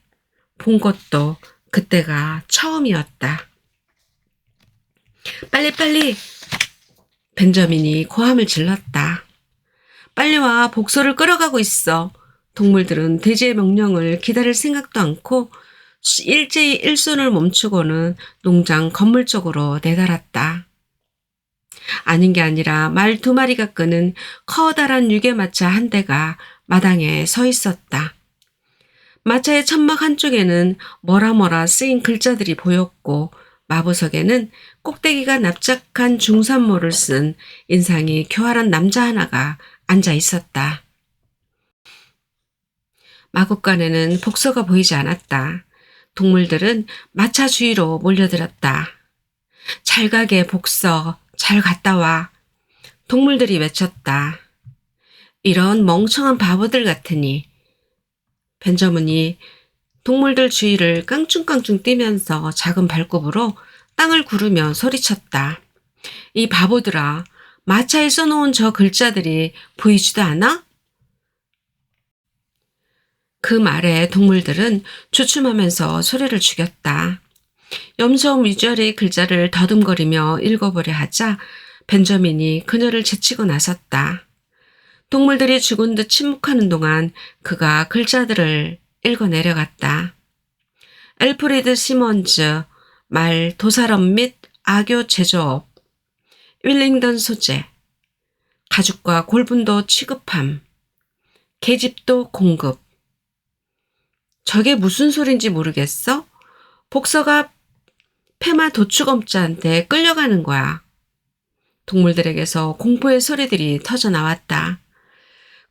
본 것도 그때가 처음이었다. 빨리빨리! 벤자민이 고함을 질렀다. 빨리 와, 복서를 끌어가고 있어. 동물들은 돼지의 명령을 기다릴 생각도 않고 일제히 일손을 멈추고는 농장 건물 쪽으로 내달았다. 아닌 게 아니라 말 2마리가 끄는 커다란 유괴마차 한 대가 마당에 서 있었다. 마차의 천막 한쪽에는 뭐라 쓰인 글자들이 보였고 마부석에는 꼭대기가 납작한 중산모를 쓴 인상이 교활한 남자 하나가 앉아 있었다. 마구간에는 복서가 보이지 않았다. 동물들은 마차 주위로 몰려들었다. 잘 가게 복서, 잘 갔다 와. 동물들이 외쳤다. 이런 멍청한 바보들 같으니. 벤저민이 동물들 주위를 깡충깡충 뛰면서 작은 발굽으로 땅을 구르며 소리쳤다. 이 바보들아, 마차에 써놓은 저 글자들이 보이지도 않아? 그 말에 동물들은 주춤하면서 소리를 죽였다. 염소위저리 글자를 더듬거리며 읽어보려 하자 벤저민이 그녀를 제치고 나섰다. 동물들이 죽은 듯 침묵하는 동안 그가 글자들을 읽어 내려갔다. 엘프리드 시먼즈, 말 도살업 및 악교 제조업, 윌링던 소재, 가죽과 골분도 취급함, 계집도 공급. 저게 무슨 소린지 모르겠어? 복서가 페마 도축업자한테 끌려가는 거야. 동물들에게서 공포의 소리들이 터져 나왔다.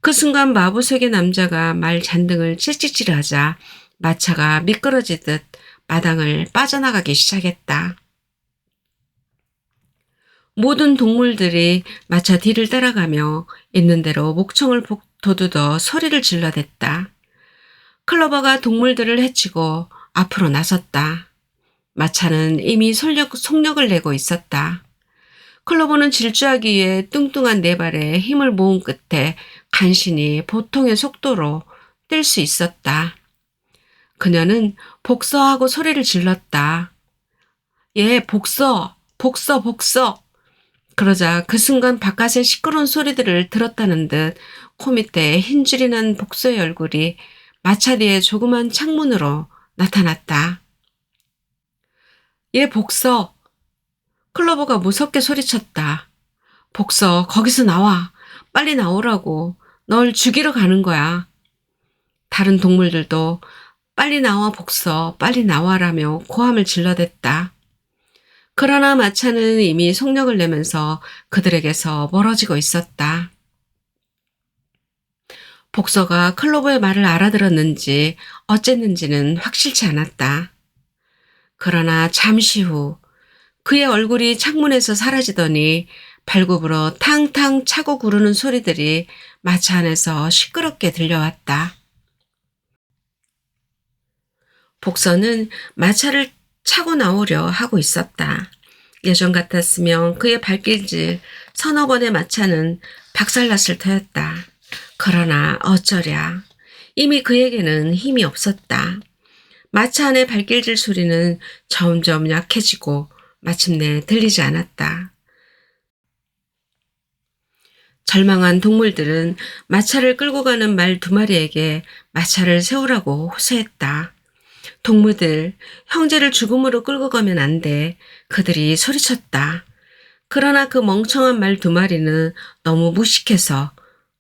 그 순간 마부색의 남자가 말 잔등을 찌찌찌르하자 마차가 미끄러지듯 마당을 빠져나가기 시작했다. 모든 동물들이 마차 뒤를 따라가며 있는 대로 목청을 돋우더 소리를 질러댔다. 클로버가 동물들을 해치고 앞으로 나섰다. 마차는 이미 속력을 내고 있었다. 클로버는 질주하기 위해 뚱뚱한 네 발에 힘을 모은 끝에 간신히 보통의 속도로 뛸 수 있었다. 그녀는 복서하고 소리를 질렀다. 예, 복서, 복서, 복서. 그러자 그 순간 바깥의 시끄러운 소리들을 들었다는 듯 코밑에 흰줄이 난 복서의 얼굴이 마차 뒤의 조그만 창문으로 나타났다. 예, 복서. 클로버가 무섭게 소리쳤다. 복서, 거기서 나와. 빨리 나오라고. 널 죽이러 가는 거야. 다른 동물들도 빨리 나와 복서, 빨리 나와라며 고함을 질러댔다. 그러나 마차는 이미 속력을 내면서 그들에게서 멀어지고 있었다. 복서가 클로버의 말을 알아들었는지 어쨌는지는 확실치 않았다. 그러나 잠시 후 그의 얼굴이 창문에서 사라지더니 발굽으로 탕탕 차고 구르는 소리들이 마차 안에서 시끄럽게 들려왔다. 복서는 마차를 차고 나오려 하고 있었다. 예전 같았으면 그의 발길질 서너 번의 마차는 박살났을 터였다. 그러나 어쩌랴. 이미 그에게는 힘이 없었다. 마차 안의 발길질 소리는 점점 약해지고 마침내 들리지 않았다. 절망한 동물들은 마차를 끌고 가는 말 두 마리에게 마차를 세우라고 호소했다. 동무들, 형제를 죽음으로 끌고 가면 안 돼. 그들이 소리쳤다. 그러나 그 멍청한 말 두 마리는 너무 무식해서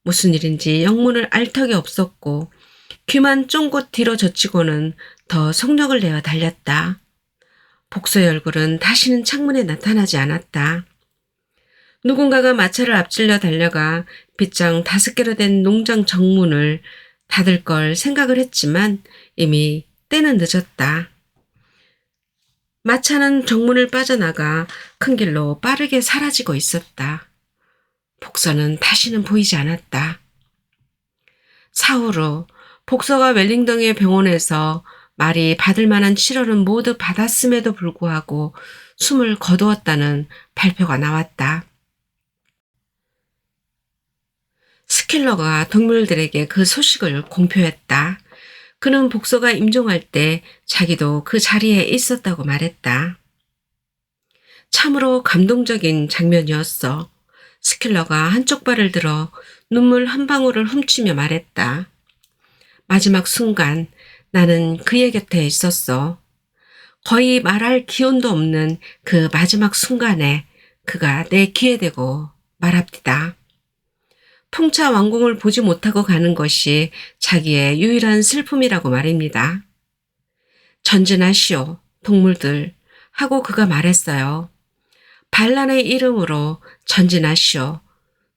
무슨 일인지 영문을 알 턱이 없었고 귀만 쫑긋 뒤로 젖히고는 더 속력을 내어 달렸다. 복서의 얼굴은 다시는 창문에 나타나지 않았다. 누군가가 마차를 앞질러 달려가 빗장 5개로 된 농장 정문을 닫을 걸 생각을 했지만 이미 때는 늦었다. 마차는 정문을 빠져나가 큰 길로 빠르게 사라지고 있었다. 복서는 다시는 보이지 않았다. 사후로 복서가 웰링턴의 병원에서 말이 받을 만한 치료는 모두 받았음에도 불구하고 숨을 거두었다는 발표가 나왔다. 스킬러가 동물들에게 그 소식을 공표했다. 그는 복서가 임종할 때 자기도 그 자리에 있었다고 말했다. 참으로 감동적인 장면이었어. 스킬러가 한쪽 발을 들어 눈물 한 방울을 훔치며 말했다. 마지막 순간 나는 그의 곁에 있었어. 거의 말할 기운도 없는 그 마지막 순간에 그가 내 귀에 대고 말합디다. 풍차 왕궁을 보지 못하고 가는 것이 자기의 유일한 슬픔이라고 말입니다. 전진하시오, 동물들, 하고 그가 말했어요. 반란의 이름으로 전진하시오.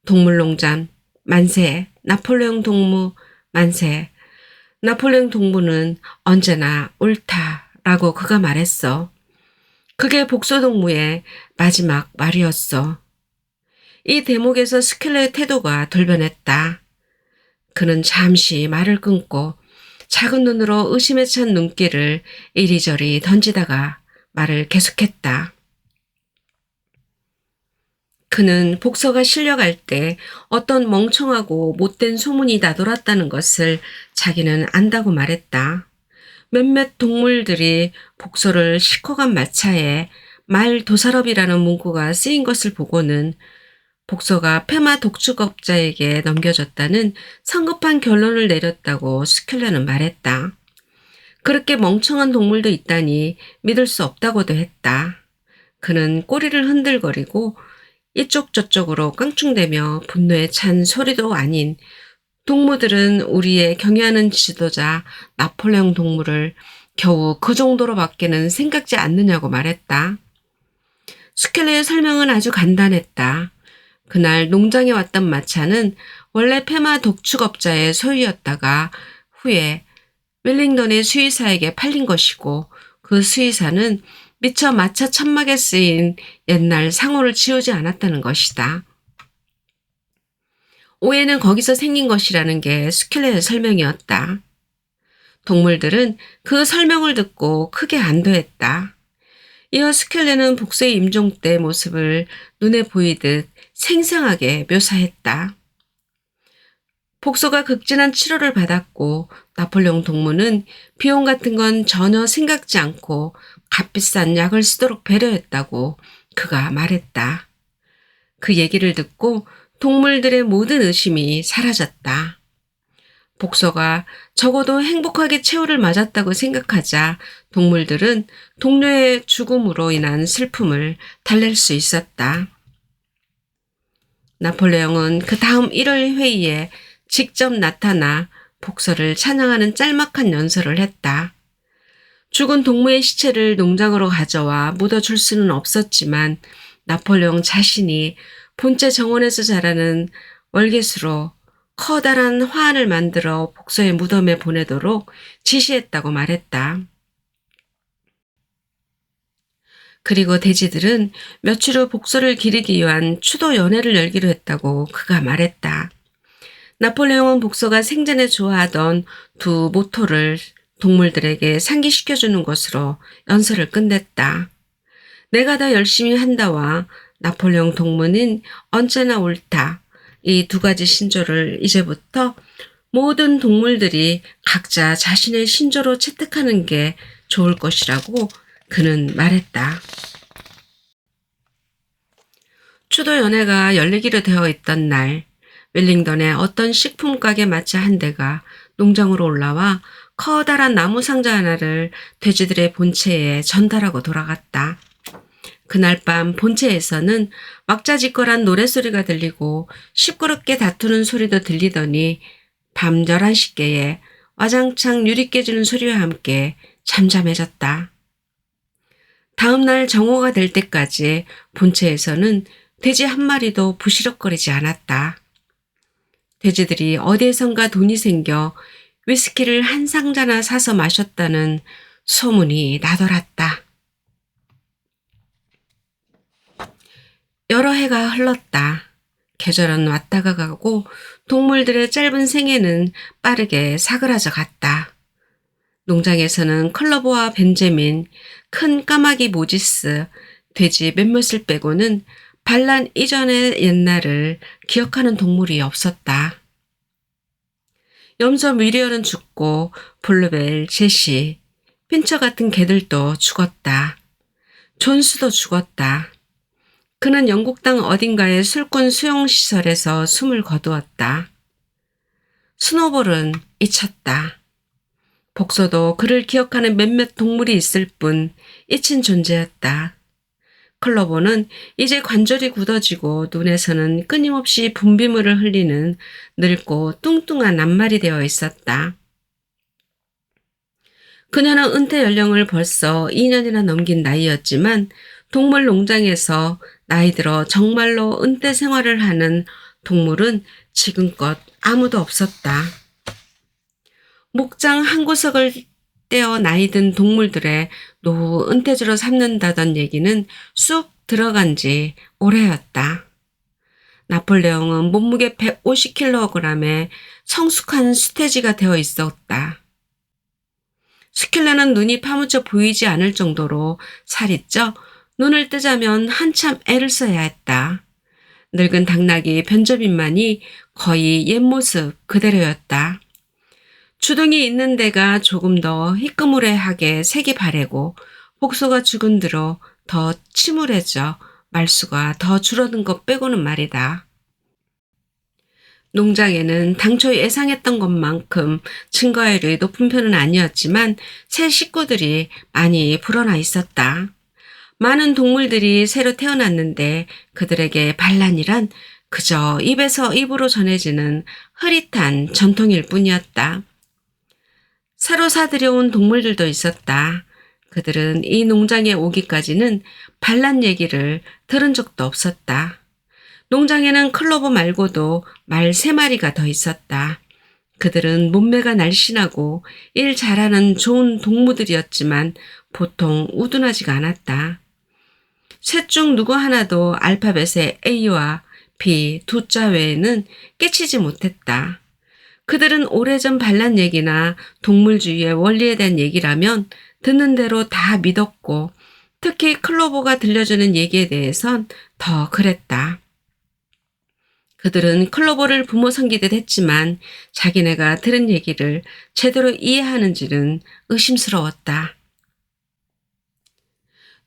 동물농장, 만세, 나폴레옹 동무, 만세. 나폴레옹 동무는 언제나 옳다라고 그가 말했어. 그게 복서동무의 마지막 말이었어. 이 대목에서 스킬러의 태도가 돌변했다. 그는 잠시 말을 끊고 작은 눈으로 의심에 찬 눈길을 이리저리 던지다가 말을 계속했다. 그는 복서가 실려갈 때 어떤 멍청하고 못된 소문이 나돌았다는 것을 자기는 안다고 말했다. 몇몇 동물들이 복서를 싣고 간 마차에 말 도살업이라는 문구가 쓰인 것을 보고는 복서가 폐마 독축업자에게 넘겨졌다는 성급한 결론을 내렸다고 스킬러는 말했다. 그렇게 멍청한 동물도 있다니 믿을 수 없다고도 했다. 그는 꼬리를 흔들거리고 이쪽 저쪽으로 깡충대며 분노에 찬 소리도 아닌 동무들은 우리의 경애하는 지도자 나폴레옹 동무를 겨우 그 정도로밖에는 생각지 않느냐고 말했다. 스켈러의 설명은 아주 간단했다. 그날 농장에 왔던 마차는 원래 폐마 독축업자의 소유였다가 후에 웰링턴의 수의사에게 팔린 것이고 그 수의사는 미처 마차 천막에 쓰인 옛날 상호를 지우지 않았다는 것이다. 오해는 거기서 생긴 것이라는 게 스켈러의 설명이었다. 동물들은 그 설명을 듣고 크게 안도했다. 이어 스켈러는 복서의 임종 때 모습을 눈에 보이듯 생생하게 묘사했다. 복서가 극진한 치료를 받았고 나폴레옹 동무는 비용 같은 건 전혀 생각지 않고 값비싼 약을 쓰도록 배려했다고 그가 말했다. 그 얘기를 듣고 동물들의 모든 의심이 사라졌다. 복서가 적어도 행복하게 최후를 맞았다고 생각하자 동물들은 동료의 죽음으로 인한 슬픔을 달랠 수 있었다. 나폴레옹은 그 다음 1월 회의에 직접 나타나 복서를 찬양하는 짤막한 연설을 했다. 죽은 동무의 시체를 농장으로 가져와 묻어줄 수는 없었지만 나폴레옹 자신이 본체 정원에서 자라는 월계수로 커다란 화환을 만들어 복서의 무덤에 보내도록 지시했다고 말했다. 그리고 돼지들은 며칠 후 복서를 기리기 위한 추도 연회를 열기로 했다고 그가 말했다. 나폴레옹은 복서가 생전에 좋아하던 두 모토를 동물들에게 상기시켜주는 것으로 연설을 끝냈다. 내가 더 열심히 한다와 나폴레옹 동무는 언제나 옳다. 이 두 가지 신조를 이제부터 모든 동물들이 각자 자신의 신조로 채택하는 게 좋을 것이라고 그는 말했다. 추도연회가 열리기로 되어 있던 날, 웰링턴의 어떤 식품 가게 마차 한 대가 농장으로 올라와 커다란 나무 상자 하나를 돼지들의 본체에 전달하고 돌아갔다. 그날 밤 본체에서는 왁자지껄한 노랫소리가 들리고 시끄럽게 다투는 소리도 들리더니 밤 11시께에 와장창 유리 깨지는 소리와 함께 잠잠해졌다. 다음 날 정오가 될 때까지 본체에서는 돼지 한 마리도 부시럭거리지 않았다. 돼지들이 어디에선가 돈이 생겨 위스키를 한 상자나 사서 마셨다는 소문이 나돌았다. 여러 해가 흘렀다. 계절은 왔다가 가고 동물들의 짧은 생애는 빠르게 사그라져 갔다. 농장에서는 클로버와 벤제민, 큰 까마귀 모지스, 돼지 몇몇을 빼고는 반란 이전의 옛날을 기억하는 동물이 없었다. 염소 미리얼은 죽고 블루벨, 제시, 핀처 같은 개들도 죽었다. 존스도 죽었다. 그는 영국 땅 어딘가의 술꾼 수용시설에서 숨을 거두었다. 스노볼은 잊혔다. 복서도 그를 기억하는 몇몇 동물이 있을 뿐 잊힌 존재였다. 클로버는 이제 관절이 굳어지고 눈에서는 끊임없이 분비물을 흘리는 늙고 뚱뚱한 낱말이 되어 있었다. 그녀는 은퇴 연령을 벌써 2년이나 넘긴 나이였지만 동물 농장에서 나이 들어 정말로 은퇴 생활을 하는 동물은 지금껏 아무도 없었다. 목장 한 구석을 떼어 나이 든 동물들의 노후 은퇴주로 삼는다던 얘기는 쑥 들어간 지 오래였다. 나폴레옹은 몸무게 150kg의 성숙한 수태지가 되어 있었다. 스킬러는 눈이 파묻혀 보이지 않을 정도로 살이 쪄 눈을 뜨자면 한참 애를 써야 했다. 늙은 당나귀 변조빈만이 거의 옛 모습 그대로였다. 주둥이 있는 데가 조금 더 희끄무레하게 색이 바래고 복소가 죽은 뒤로 더 침울해져 말수가 더 줄어든 것 빼고는 말이다. 농장에는 당초 예상했던 것만큼 증가율이 높은 편은 아니었지만 새 식구들이 많이 불어나 있었다. 많은 동물들이 새로 태어났는데 그들에게 반란이란 그저 입에서 입으로 전해지는 흐릿한 전통일 뿐이었다. 새로 사들여온 동물들도 있었다. 그들은 이 농장에 오기까지는 반란 얘기를 들은 적도 없었다. 농장에는 클로버 말고도 말 3마리가 더 있었다. 그들은 몸매가 날씬하고 일 잘하는 좋은 동무들이었지만 보통 우둔하지가 않았다. 셋 중 누구 하나도 알파벳의 A와 B 두 자 외에는 깨치지 못했다. 그들은 오래전 반란 얘기나 동물주의의 원리에 대한 얘기라면 듣는 대로 다 믿었고 특히 클로버가 들려주는 얘기에 대해선 더 그랬다. 그들은 클로버를 부모 삼기듯 했지만 자기네가 들은 얘기를 제대로 이해하는지는 의심스러웠다.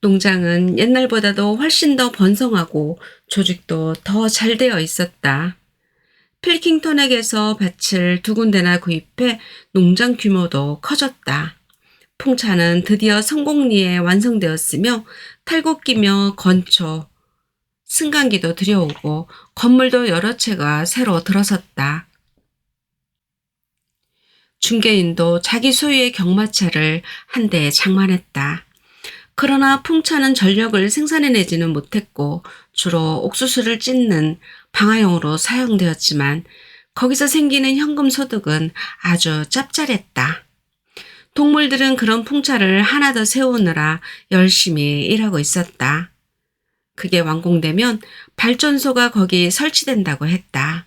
농장은 옛날보다도 훨씬 더 번성하고 조직도 더 잘 되어 있었다. 필킹턴에게서 밭을 2군데나 구입해 농장 규모도 커졌다. 풍차는 드디어 성공리에 완성되었으며 탈곡기며 건초, 승강기도 들여오고 건물도 여러 채가 새로 들어섰다. 중개인도 자기 소유의 경마차를 한 대 장만했다. 그러나 풍차는 전력을 생산해내지는 못했고 주로 옥수수를 찢는 방아용으로 사용되었지만 거기서 생기는 현금 소득은 아주 짭짤했다. 동물들은 그런 풍차를 하나 더 세우느라 열심히 일하고 있었다. 그게 완공되면 발전소가 거기 설치된다고 했다.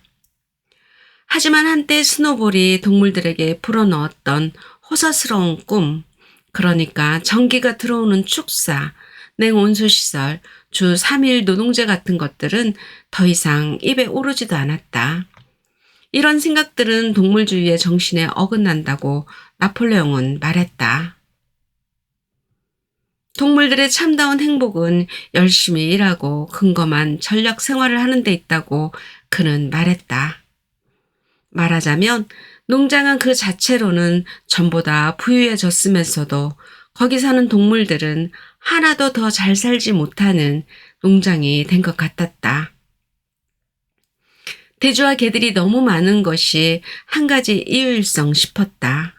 하지만 한때 스노볼이 동물들에게 불어넣었던 호사스러운 꿈, 그러니까 전기가 들어오는 축사, 냉온수시설, 주 3일 노동제 같은 것들은 더 이상 입에 오르지도 않았다. 이런 생각들은 동물주의의 정신에 어긋난다고 나폴레옹은 말했다. 동물들의 참다운 행복은 열심히 일하고 근검한 전략 생활을 하는 데 있다고 그는 말했다. 말하자면 농장은 그 자체로는 전보다 부유해졌으면서도 거기 사는 동물들은 하나도 더 잘 살지 못하는 농장이 된 것 같았다. 돼지와 개들이 너무 많은 것이 한 가지 이유일성 싶었다.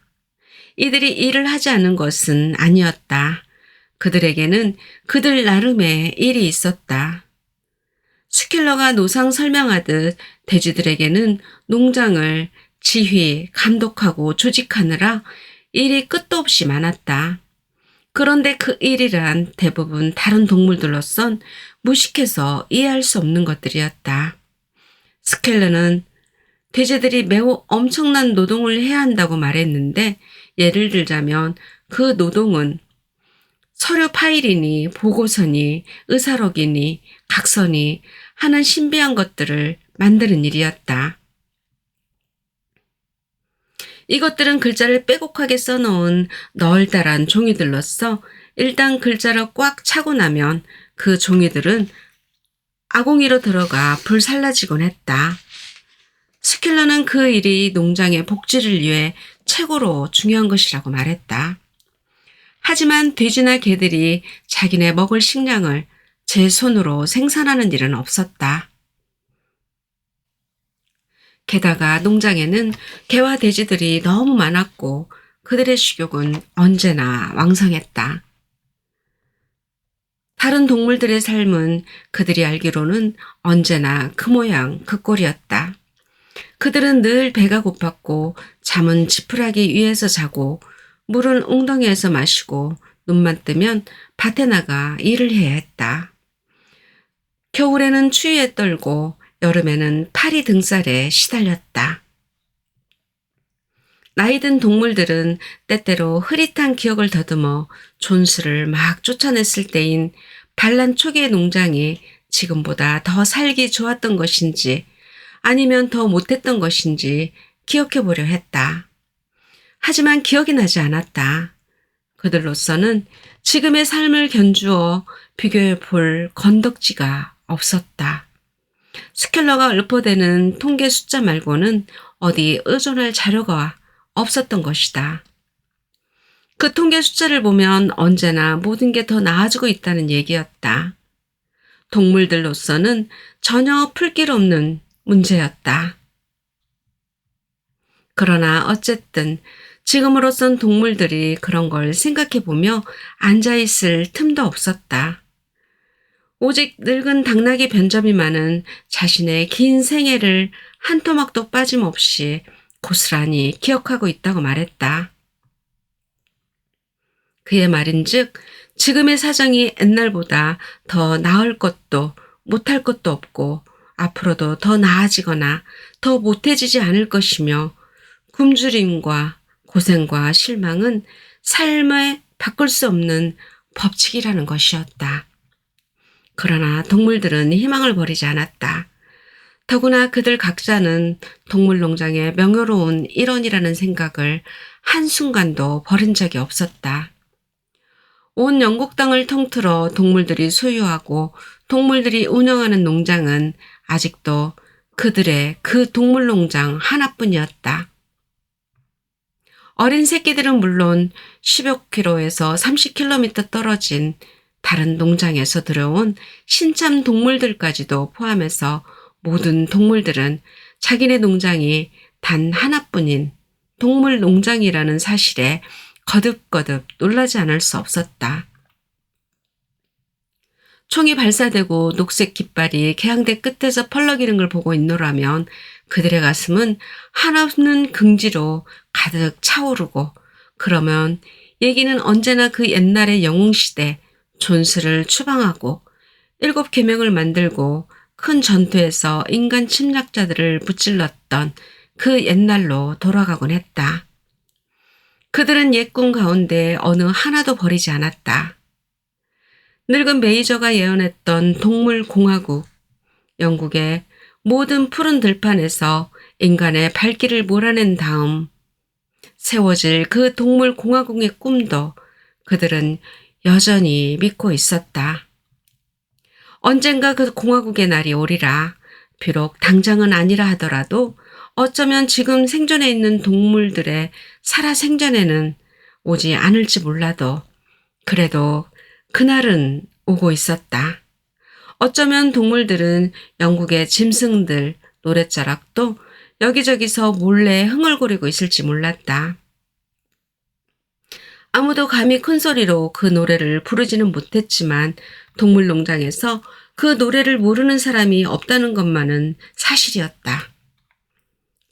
이들이 일을 하지 않은 것은 아니었다. 그들에게는 그들 나름의 일이 있었다. 스킬러가 노상 설명하듯 돼지들에게는 농장을 지휘, 감독하고 조직하느라 일이 끝도 없이 많았다. 그런데 그 일이란 대부분 다른 동물들로선 무식해서 이해할 수 없는 것들이었다. 스켈러는 돼지들이 매우 엄청난 노동을 해야 한다고 말했는데 예를 들자면 그 노동은 서류 파일이니 보고서니 의사록이니 각서니 하는 신비한 것들을 만드는 일이었다. 이것들은 글자를 빼곡하게 써놓은 널따란 종이들로서 일단 글자를 꽉 차고 나면 그 종이들은 아궁이로 들어가 불살라지곤 했다. 스킬러는 그 일이 농장의 복지를 위해 최고로 중요한 것이라고 말했다. 하지만 돼지나 개들이 자기네 먹을 식량을 제 손으로 생산하는 일은 없었다. 게다가 농장에는 개와 돼지들이 너무 많았고 그들의 식욕은 언제나 왕성했다. 다른 동물들의 삶은 그들이 알기로는 언제나 그 모양 그 꼴이었다. 그들은 늘 배가 고팠고 잠은 지푸라기 위에서 자고 물은 웅덩이에서 마시고 눈만 뜨면 밭에 나가 일을 해야 했다. 겨울에는 추위에 떨고 여름에는 파리 등살에 시달렸다. 나이든 동물들은 때때로 흐릿한 기억을 더듬어 존수를 막 쫓아냈을 때인 반란 초기의 농장이 지금보다 더 살기 좋았던 것인지 아니면 더 못했던 것인지 기억해 보려 했다. 하지만 기억이 나지 않았다. 그들로서는 지금의 삶을 견주어 비교해 볼 건덕지가 없었다. 스켈러가 읊어대는 통계 숫자 말고는 어디 의존할 자료가 없었던 것이다. 그 통계 숫자를 보면 언제나 모든 게 더 나아지고 있다는 얘기였다. 동물들로서는 전혀 풀 길 없는 문제였다. 그러나 어쨌든 지금으로선 동물들이 그런 걸 생각해보며 앉아있을 틈도 없었다. 오직 늙은 당나귀 변점이만은 자신의 긴 생애를 한 토막도 빠짐없이 고스란히 기억하고 있다고 말했다. 그의 말인즉 지금의 사정이 옛날보다 더 나을 것도 못할 것도 없고 앞으로도 더 나아지거나 더 못해지지 않을 것이며 굶주림과 고생과 실망은 삶에 바꿀 수 없는 법칙이라는 것이었다. 그러나 동물들은 희망을 버리지 않았다. 더구나 그들 각자는 동물농장의 명예로운 일원이라는 생각을 한순간도 버린 적이 없었다. 온 영국 땅을 통틀어 동물들이 소유하고 동물들이 운영하는 농장은 아직도 그들의 그 동물농장 하나뿐이었다. 어린 새끼들은 물론 10여 킬로에서 30km 떨어진 다른 농장에서 들어온 신참 동물들까지도 포함해서 모든 동물들은 자기네 농장이 단 하나뿐인 동물 농장이라는 사실에 거듭거듭 놀라지 않을 수 없었다. 총이 발사되고 녹색 깃발이 개항대 끝에서 펄럭이는 걸 보고 있노라면 그들의 가슴은 한없는 긍지로 가득 차오르고 그러면 얘기는 언제나 그 옛날의 영웅시대 존스를 추방하고 7계명을 만들고 큰 전투에서 인간 침략자들을 무찔렀던 그 옛날로 돌아가곤 했다. 그들은 옛 꿈 가운데 어느 하나도 버리지 않았다. 늙은 메이저가 예언했던 동물공화국, 영국의 모든 푸른 들판에서 인간의 발길을 몰아낸 다음 세워질 그 동물공화국의 꿈도 그들은 여전히 믿고 있었다. 언젠가 그 공화국의 날이 오리라. 비록 당장은 아니라 하더라도 어쩌면 지금 생존해 있는 동물들의 살아생전에는 오지 않을지 몰라도 그래도 그날은 오고 있었다. 어쩌면 동물들은 영국의 짐승들, 노랫자락도 여기저기서 몰래 흥얼거리고 있을지 몰랐다. 아무도 감히 큰 소리로 그 노래를 부르지는 못했지만 동물농장에서 그 노래를 모르는 사람이 없다는 것만은 사실이었다.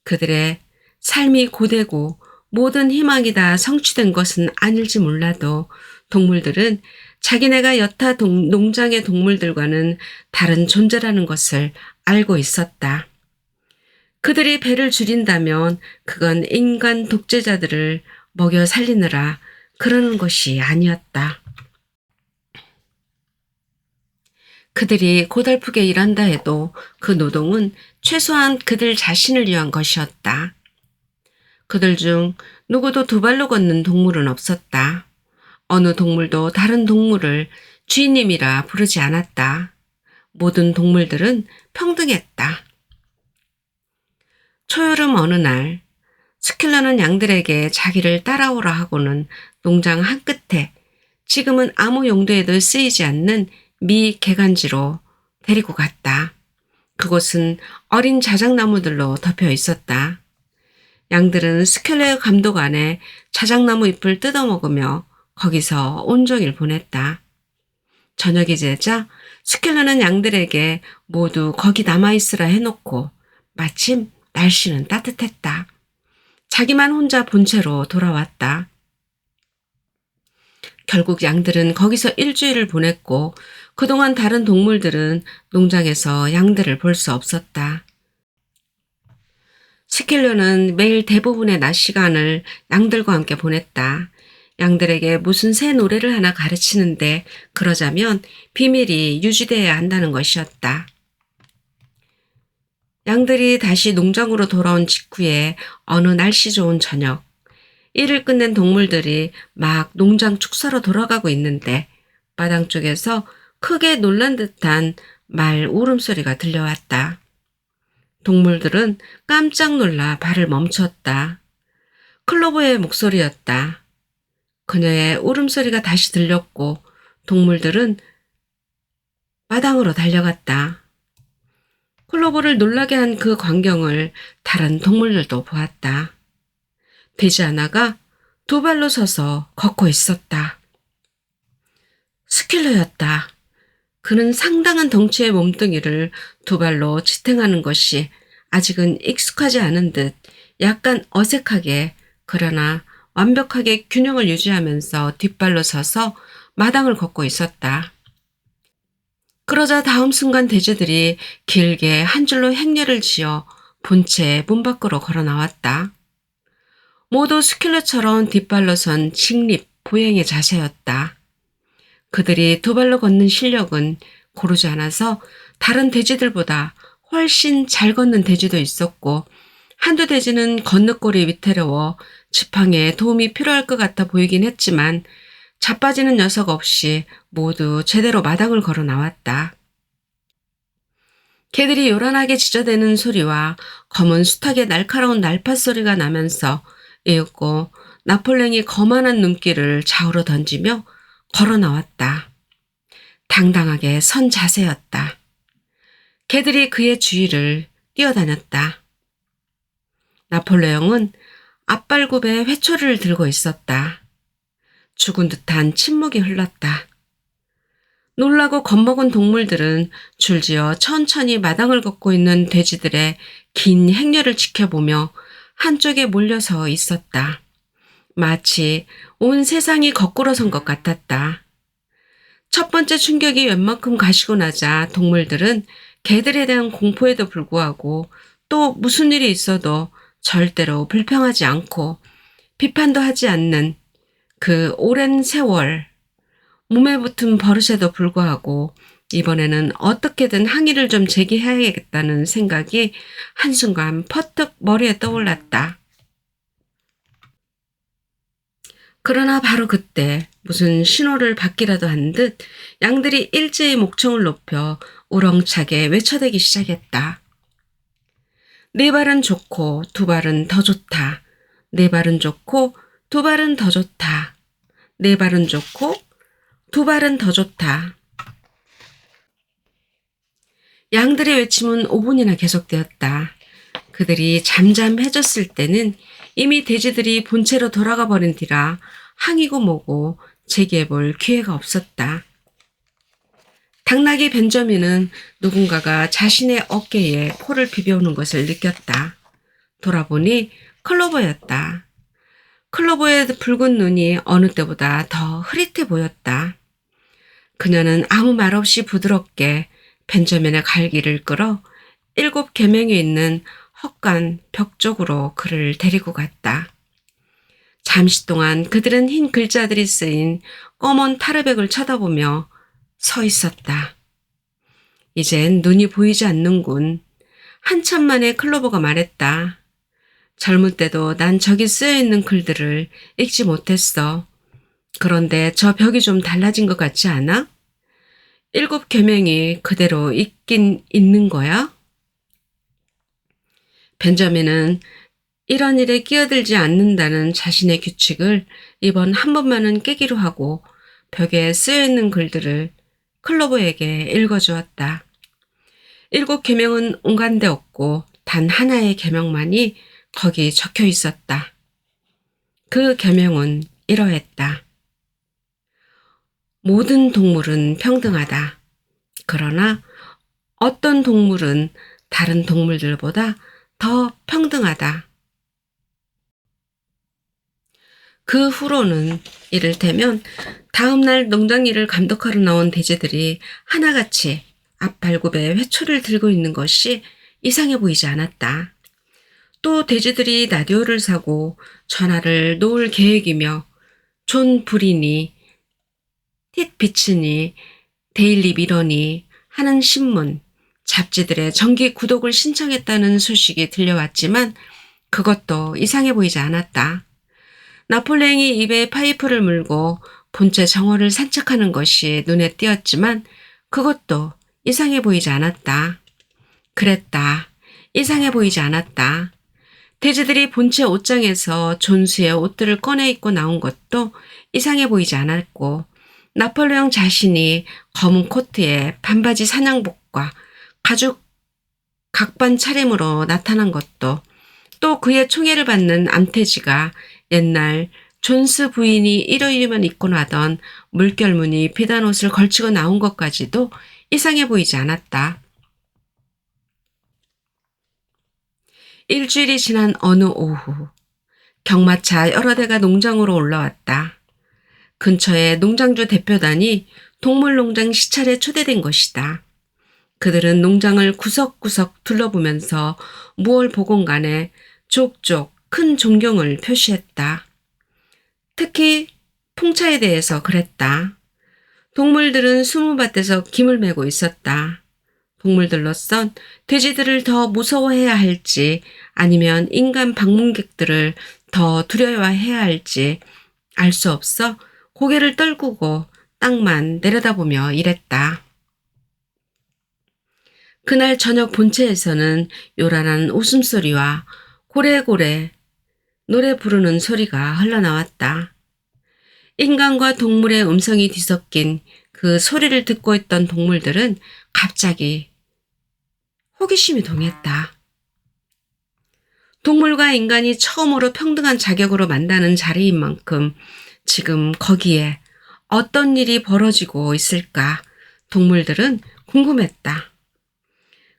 그들의 삶이 고되고 모든 희망이 다 성취된 것은 아닐지 몰라도 동물들은 자기네가 여타 농장의 동물들과는 다른 존재라는 것을 알고 있었다. 그들이 배를 줄인다면 그건 인간 독재자들을 먹여 살리느라 그러는 것이 아니었다. 그들이 고달프게 일한다 해도 그 노동은 최소한 그들 자신을 위한 것이었다. 그들 중 누구도 두 발로 걷는 동물은 없었다. 어느 동물도 다른 동물을 주인님이라 부르지 않았다. 모든 동물들은 평등했다. 초여름 어느 날 스킬러는 양들에게 자기를 따라오라 하고는 농장 한끝에 지금은 아무 용도에도 쓰이지 않는 미 개간지로 데리고 갔다. 그곳은 어린 자작나무들로 덮여 있었다. 양들은 스켈러의 감독 안에 자작나무 잎을 뜯어먹으며 거기서 온종일 보냈다. 저녁이 되자 스켈러는 양들에게 모두 거기 남아있으라 해놓고 마침 날씨는 따뜻했다. 자기만 혼자 본체로 돌아왔다. 결국 양들은 거기서 일주일을 보냈고 그동안 다른 동물들은 농장에서 양들을 볼 수 없었다. 스킬러는 매일 대부분의 낮 시간을 양들과 함께 보냈다. 양들에게 무슨 새 노래를 하나 가르치는데 그러자면 비밀이 유지되어야 한다는 것이었다. 양들이 다시 농장으로 돌아온 직후에 어느 날씨 좋은 저녁, 일을 끝낸 동물들이 막 농장 축사로 돌아가고 있는데 마당 쪽에서 크게 놀란 듯한 말 울음소리가 들려왔다. 동물들은 깜짝 놀라 발을 멈췄다. 클로버의 목소리였다. 그녀의 울음소리가 다시 들렸고 동물들은 마당으로 달려갔다. 클로버를 놀라게 한 그 광경을 다른 동물들도 보았다. 돼지 하나가 두 발로 서서 걷고 있었다. 스킬러였다. 그는 상당한 덩치의 몸뚱이를 두 발로 지탱하는 것이 아직은 익숙하지 않은 듯 약간 어색하게 그러나 완벽하게 균형을 유지하면서 뒷발로 서서 마당을 걷고 있었다. 그러자 다음 순간 돼지들이 길게 한 줄로 행렬을 지어 본체 문 밖으로 걸어 나왔다. 모두 스킬러처럼 뒷발로 선 직립, 보행의 자세였다. 그들이 두 발로 걷는 실력은 고르지 않아서 다른 돼지들보다 훨씬 잘 걷는 돼지도 있었고 한두 돼지는 건너골이 위태로워 지팡이에 도움이 필요할 것 같아 보이긴 했지만 자빠지는 녀석 없이 모두 제대로 마당을 걸어 나왔다. 개들이 요란하게 짖어대는 소리와 검은 수탉의 날카로운 날파 소리가 나면서 이윽고 나폴레옹이 거만한 눈길을 좌우로 던지며 걸어 나왔다. 당당하게 선 자세였다. 개들이 그의 주위를 뛰어다녔다. 나폴레옹은 앞발굽에 회초리를 들고 있었다. 죽은 듯한 침묵이 흘렀다. 놀라고 겁먹은 동물들은 줄지어 천천히 마당을 걷고 있는 돼지들의 긴 행렬을 지켜보며 한쪽에 몰려서 있었다. 마치 온 세상이 거꾸로 선 것 같았다. 첫 번째 충격이 웬만큼 가시고 나자 동물들은 개들에 대한 공포에도 불구하고 또 무슨 일이 있어도 절대로 불평하지 않고 비판도 하지 않는 그 오랜 세월, 몸에 붙은 버릇에도 불구하고 이번에는 어떻게든 항의를 좀 제기해야겠다는 생각이 한순간 퍼뜩 머리에 떠올랐다. 그러나 바로 그때 무슨 신호를 받기라도 한 듯 양들이 일제히 목청을 높여 우렁차게 외쳐대기 시작했다. 네 발은 좋고 두 발은 더 좋다. 네 발은 좋고 두 발은 더 좋다. 네 발은 좋고 두 발은 더 좋다. 양들의 외침은 5분이나 계속되었다. 그들이 잠잠해졌을 때는 이미 돼지들이 본체로 돌아가 버린 뒤라 항이고 뭐고 제기해볼 기회가 없었다. 당나귀 벤저민은 누군가가 자신의 어깨에 포를 비벼오는 것을 느꼈다. 돌아보니 클로버였다. 클로버의 붉은 눈이 어느 때보다 더 흐릿해 보였다. 그녀는 아무 말 없이 부드럽게 벤저민의 갈기를 끌어 7계명에 있는 헛간 벽 쪽으로 그를 데리고 갔다. 잠시 동안 그들은 흰 글자들이 쓰인 검은 타르백을 쳐다보며 서 있었다. 이젠 눈이 보이지 않는군. 한참 만에 클로버가 말했다. 젊을 때도 난 저기 쓰여있는 글들을 읽지 못했어. 그런데 저 벽이 좀 달라진 것 같지 않아? 7계명이 그대로 있긴 있는 거야? 벤저민은 이런 일에 끼어들지 않는다는 자신의 규칙을 이번 한 번만은 깨기로 하고 벽에 쓰여있는 글들을 클로버에게 읽어주었다. 7계명은 온갖데 없고 단 하나의 계명만이 거기 적혀 있었다. 그 계명은 이러했다. 모든 동물은 평등하다. 그러나 어떤 동물은 다른 동물들보다 더 평등하다. 그 후로는 이를테면 다음날 농장 일을 감독하러 나온 돼지들이 하나같이 앞발굽에 회초리를 들고 있는 것이 이상해 보이지 않았다. 또 돼지들이 라디오를 사고 전화를 놓을 계획이며 존 브리니, 텟 비츠니, 데일리 미러니 하는 신문, 잡지들의 정기 구독을 신청했다는 소식이 들려왔지만 그것도 이상해 보이지 않았다. 나폴레옹이 입에 파이프를 물고 본체 정원을 산책하는 것이 눈에 띄었지만 그것도 이상해 보이지 않았다. 그랬다. 이상해 보이지 않았다. 돼지들이 본체 옷장에서 존수의 옷들을 꺼내 입고 나온 것도 이상해 보이지 않았고 나폴레옹 자신이 검은 코트에 반바지 사냥복과 가죽 각반 차림으로 나타난 것도 또 그의 총애를 받는 암돼지가 옛날 존스 부인이 일요일이면 입고 나던 물결무늬 비단 옷을 걸치고 나온 것까지도 이상해 보이지 않았다. 일주일이 지난 어느 오후 경마차 여러 대가 농장으로 올라왔다. 근처에 농장주 대표단이 동물농장 시찰에 초대된 것이다. 그들은 농장을 구석구석 둘러보면서 무얼 보건 간에 족족 큰 존경을 표시했다. 특히 풍차에 대해서 그랬다. 동물들은 수문밭에서 김을 메고 있었다. 동물들로선 돼지들을 더 무서워해야 할지 아니면 인간 방문객들을 더 두려워해야 할지 알 수 없어 고개를 떨구고 땅만 내려다보며 일했다. 그날 저녁 본체에서는 요란한 웃음소리와 고래고래 노래 부르는 소리가 흘러나왔다. 인간과 동물의 음성이 뒤섞인 그 소리를 듣고 있던 동물들은 갑자기 호기심이 동했다. 동물과 인간이 처음으로 평등한 자격으로 만나는 자리인 만큼 지금 거기에 어떤 일이 벌어지고 있을까 동물들은 궁금했다.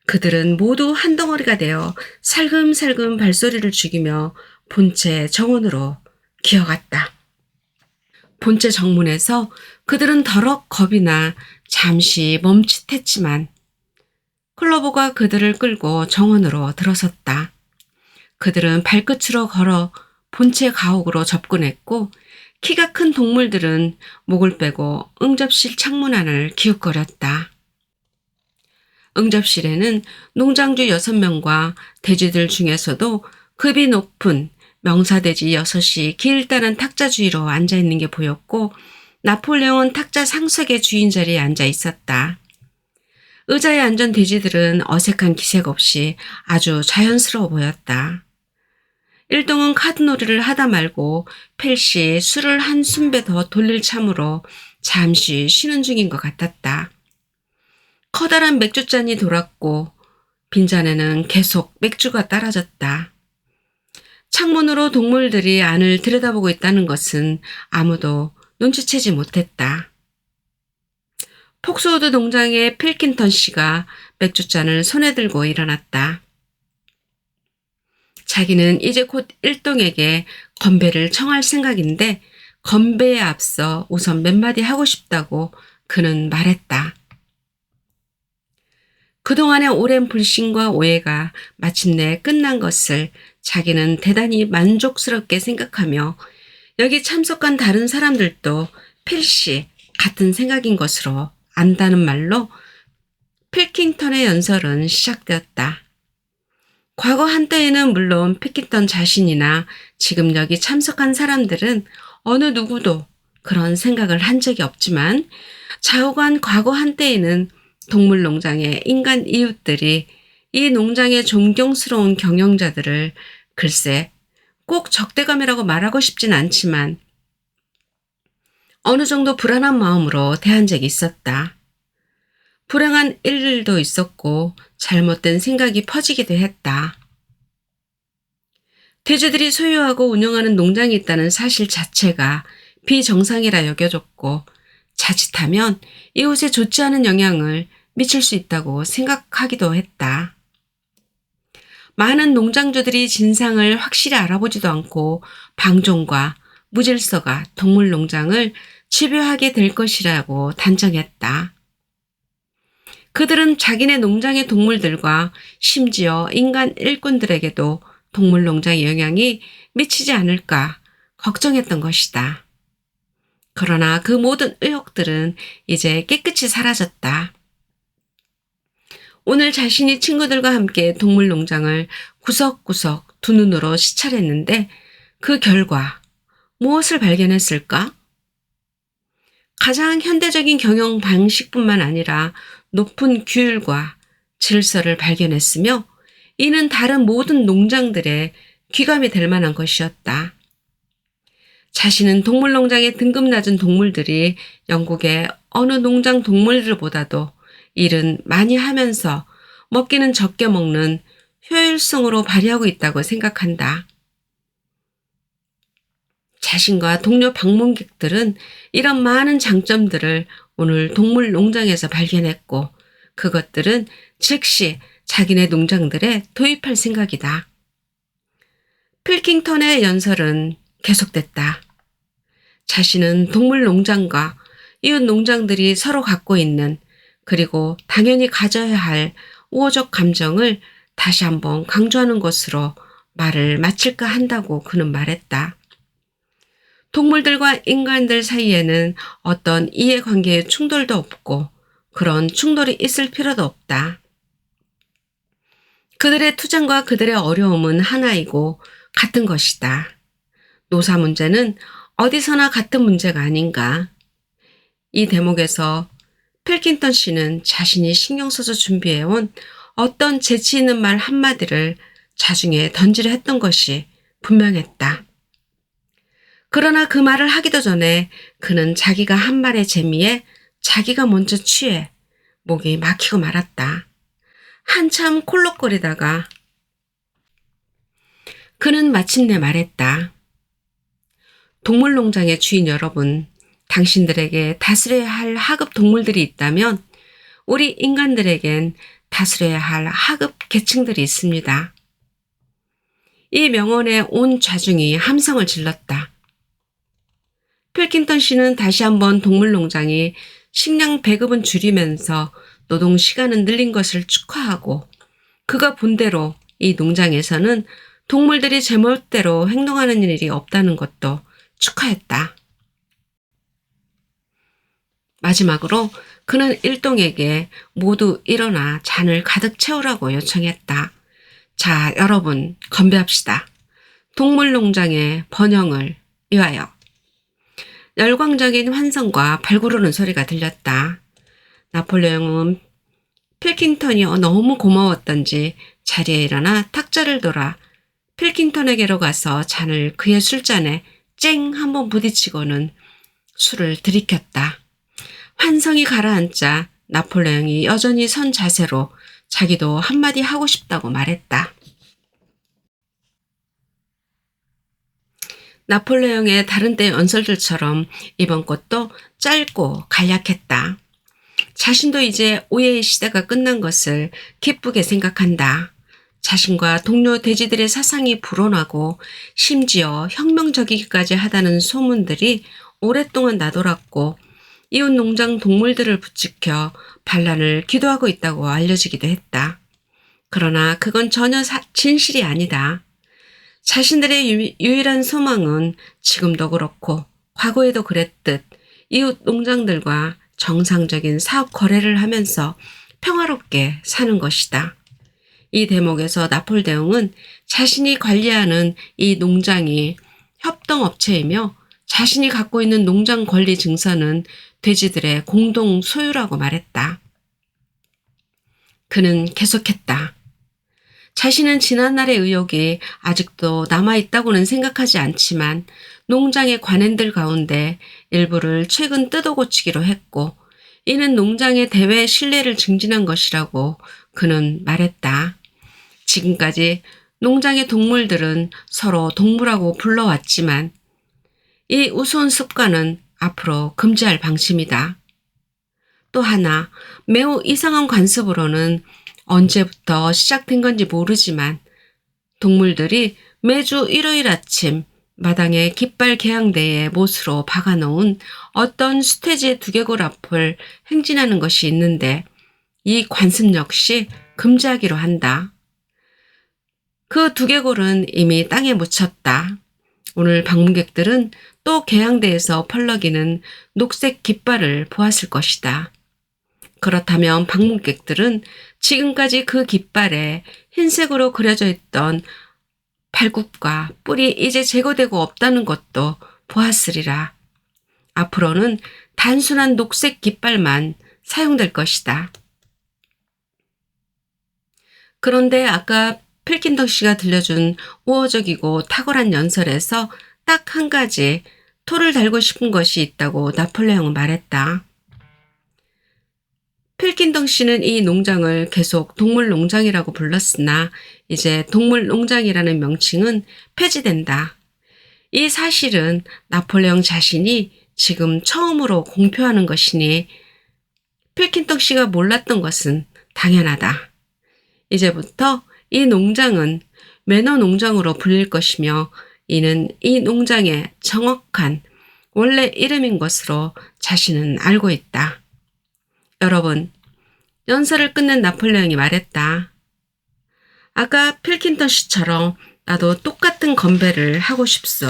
그들은 모두 한 덩어리가 되어 살금살금 발소리를 죽이며 본체 정원으로 기어갔다. 본체 정문에서 그들은 더럭 겁이 나 잠시 멈칫했지만 클로버가 그들을 끌고 정원으로 들어섰다. 그들은 발끝으로 걸어 본체 가옥으로 접근했고 키가 큰 동물들은 목을 빼고 응접실 창문 안을 기웃거렸다. 응접실에는 농장주 6명과 돼지들 중에서도 급이 높은 명사돼지 6이 길다란 탁자 주위로 앉아있는 게 보였고 나폴레옹은 탁자 상석의 주인 자리에 앉아 있었다. 의자에 앉은 돼지들은 어색한 기색 없이 아주 자연스러워 보였다. 일동은 카드놀이를 하다 말고 펠시 술을 한 순배 더 돌릴 참으로 잠시 쉬는 중인 것 같았다. 커다란 맥주잔이 돌았고 빈잔에는 계속 맥주가 따라졌다. 창문으로 동물들이 안을 들여다보고 있다는 것은 아무도 눈치채지 못했다. 폭스우드 농장의 필킨턴 씨가 맥주잔을 손에 들고 일어났다. 자기는 이제 곧 일동에게 건배를 청할 생각인데 건배에 앞서 우선 몇 마디 하고 싶다고 그는 말했다. 그동안의 오랜 불신과 오해가 마침내 끝난 것을 자기는 대단히 만족스럽게 생각하며 여기 참석한 다른 사람들도 필시 같은 생각인 것으로 안다는 말로 필킹턴의 연설은 시작되었다. 과거 한때에는 물론 필킹턴 자신이나 지금 여기 참석한 사람들은 어느 누구도 그런 생각을 한 적이 없지만 좌우간 과거 한때에는 동물농장의 인간 이웃들이 이 농장의 존경스러운 경영자들을 글쎄 꼭 적대감이라고 말하고 싶진 않지만 어느 정도 불안한 마음으로 대한 적이 있었다. 불행한 일들도 있었고 잘못된 생각이 퍼지기도 했다. 돼지들이 소유하고 운영하는 농장이 있다는 사실 자체가 비정상이라 여겨졌고 자칫하면 이웃에 좋지 않은 영향을 미칠 수 있다고 생각하기도 했다. 많은 농장주들이 진상을 확실히 알아보지도 않고 방종과 무질서가 동물농장을 지배하게 될 것이라고 단정했다. 그들은 자기네 농장의 동물들과 심지어 인간 일꾼들에게도 동물농장의 영향이 미치지 않을까 걱정했던 것이다. 그러나 그 모든 의혹들은 이제 깨끗이 사라졌다. 오늘 자신이 친구들과 함께 동물농장을 구석구석 두 눈으로 시찰했는데 그 결과 무엇을 발견했을까? 가장 현대적인 경영 방식뿐만 아니라 높은 규율과 질서를 발견했으며 이는 다른 모든 농장들의 귀감이 될 만한 것이었다. 자신은 동물농장의 등급 낮은 동물들이 영국의 어느 농장 동물들보다도 일은 많이 하면서 먹기는 적게 먹는 효율성으로 발휘하고 있다고 생각한다. 자신과 동료 방문객들은 이런 많은 장점들을 오늘 동물농장에서 발견했고 그것들은 즉시 자기네 농장들에 도입할 생각이다. 필킹턴의 연설은 계속됐다. 자신은 동물농장과 이웃 농장들이 서로 갖고 있는 그리고 당연히 가져야 할 우호적 감정을 다시 한번 강조하는 것으로 말을 마칠까 한다고 그는 말했다. 동물들과 인간들 사이에는 어떤 이해관계의 충돌도 없고 그런 충돌이 있을 필요도 없다. 그들의 투쟁과 그들의 어려움은 하나이고 같은 것이다. 노사 문제는 어디서나 같은 문제가 아닌가. 이 대목에서 필킨턴 씨는 자신이 신경 써서 준비해온 어떤 재치 있는 말 한마디를 자중에 던지려 했던 것이 분명했다. 그러나 그 말을 하기도 전에 그는 자기가 한 말의 재미에 자기가 먼저 취해 목이 막히고 말았다. 한참 콜록거리다가 그는 마침내 말했다. 동물농장의 주인 여러분, 당신들에게 다스려야 할 하급 동물들이 있다면 우리 인간들에겐 다스려야 할 하급 계층들이 있습니다. 이 명언에 온 좌중이 함성을 질렀다. 필킨턴 씨는 다시 한번 동물농장이 식량 배급은 줄이면서 노동 시간은 늘린 것을 축하하고 그가 본대로 이 농장에서는 동물들이 제멋대로 행동하는 일이 없다는 것도 축하했다. 마지막으로 그는 일동에게 모두 일어나 잔을 가득 채우라고 요청했다. 자, 여러분, 건배합시다. 동물농장의 번영을 위하여. 열광적인 환성과 발구르는 소리가 들렸다. 나폴레옹은 필킨턴이 너무 고마웠던지 자리에 일어나 탁자를 돌아 필킨턴에게로 가서 잔을 그의 술잔에 쨍 한번 부딪히고는 술을 들이켰다. 환성이 가라앉자 나폴레옹이 여전히 선 자세로 자기도 한마디 하고 싶다고 말했다. 나폴레옹의 다른 때의 연설들처럼 이번 것도 짧고 간략했다. 자신도 이제 오해의 시대가 끝난 것을 기쁘게 생각한다. 자신과 동료 돼지들의 사상이 불어나고 심지어 혁명적이기까지 하다는 소문들이 오랫동안 나돌았고 이웃 농장 동물들을 부추겨 반란을 기도하고 있다고 알려지기도 했다. 그러나 그건 전혀 진실이 아니다. 자신들의 유일한 소망은 지금도 그렇고 과거에도 그랬듯 이웃 농장들과 정상적인 사업 거래를 하면서 평화롭게 사는 것이다. 이 대목에서 나폴레옹은 자신이 관리하는 이 농장이 협동업체이며 자신이 갖고 있는 농장 권리 증서는 돼지들의 공동 소유라고 말했다. 그는 계속했다. 자신은 지난날의 의혹이 아직도 남아있다고는 생각하지 않지만 농장의 관행들 가운데 일부를 최근 뜯어고치기로 했고 이는 농장의 대외 신뢰를 증진한 것이라고 그는 말했다. 지금까지 농장의 동물들은 서로 동물하고 불러왔지만 이 우스운 습관은 앞으로 금지할 방침이다. 또 하나 매우 이상한 관습으로는 언제부터 시작된 건지 모르지만 동물들이 매주 일요일 아침 마당에 깃발 개양대에 못으로 박아놓은 어떤 수태지의 두개골 앞을 행진하는 것이 있는데 이 관습 역시 금지하기로 한다. 그 두개골은 이미 땅에 묻혔다. 오늘 방문객들은 또 개양대에서 펄럭이는 녹색 깃발을 보았을 것이다. 그렇다면 방문객들은 지금까지 그 깃발에 흰색으로 그려져 있던 발굽과 뿔이 이제 제거되고 없다는 것도 보았으리라. 앞으로는 단순한 녹색 깃발만 사용될 것이다. 그런데 아까 필킨턴 씨가 들려준 우호적이고 탁월한 연설에서 딱 한 가지 토를 달고 싶은 것이 있다고 나폴레옹은 말했다. 필킨턴 씨는 이 농장을 계속 동물농장이라고 불렀으나 이제 동물농장이라는 명칭은 폐지된다. 이 사실은 나폴레옹 자신이 지금 처음으로 공표하는 것이니 필킨턴 씨가 몰랐던 것은 당연하다. 이제부터 이 농장은 매너 농장으로 불릴 것이며 이는 이 농장의 정확한 원래 이름인 것으로 자신은 알고 있다. 여러분, 연설을 끝낸 나폴레옹이 말했다. 아까 필킨턴 씨처럼 나도 똑같은 건배를 하고 싶소.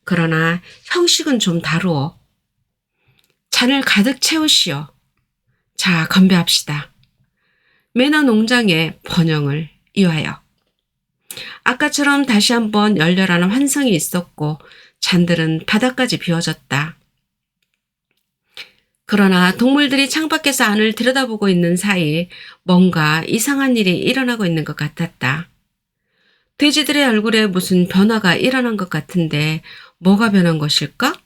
그러나 형식은 좀 다루어. 잔을 가득 채우시오. 자, 건배합시다. 매너 농장의 번영을 위하여. 아까처럼 다시 한번 열렬한 환성이 있었고 잔들은 바닥까지 비워졌다. 그러나 동물들이 창밖에서 안을 들여다보고 있는 사이 뭔가 이상한 일이 일어나고 있는 것 같았다. 돼지들의 얼굴에 무슨 변화가 일어난 것 같은데 뭐가 변한 것일까?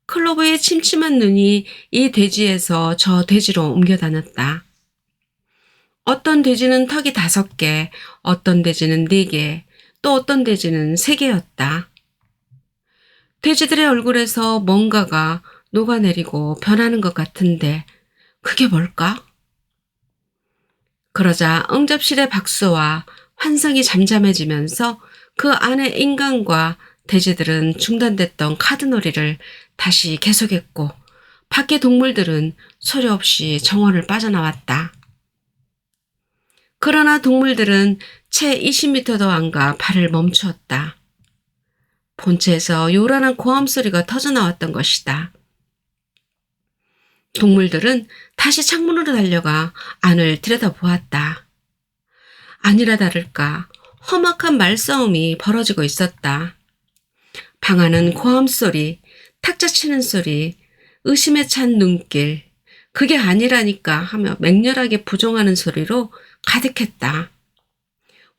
클로버의 침침한 눈이 이 돼지에서 저 돼지로 옮겨 다녔다. 어떤 돼지는 턱이 5개, 어떤 돼지는 4개, 또 어떤 돼지는 3개였다. 돼지들의 얼굴에서 뭔가가 녹아내리고 변하는 것 같은데 그게 뭘까? 그러자 응접실의 박수와 환상이 잠잠해지면서 그 안에 인간과 돼지들은 중단됐던 카드놀이를 다시 계속했고 밖의 동물들은 소리 없이 정원을 빠져나왔다. 그러나 동물들은 채 20m도 안 가 발을 멈추었다. 본체에서 요란한 고함 소리가 터져나왔던 것이다. 동물들은 다시 창문으로 달려가 안을 들여다보았다. 아니라 다를까 험악한 말싸움이 벌어지고 있었다. 방 안은 고함 소리, 탁자 치는 소리, 의심에 찬 눈길, 그게 아니라니까 하며 맹렬하게 부정하는 소리로 가득했다.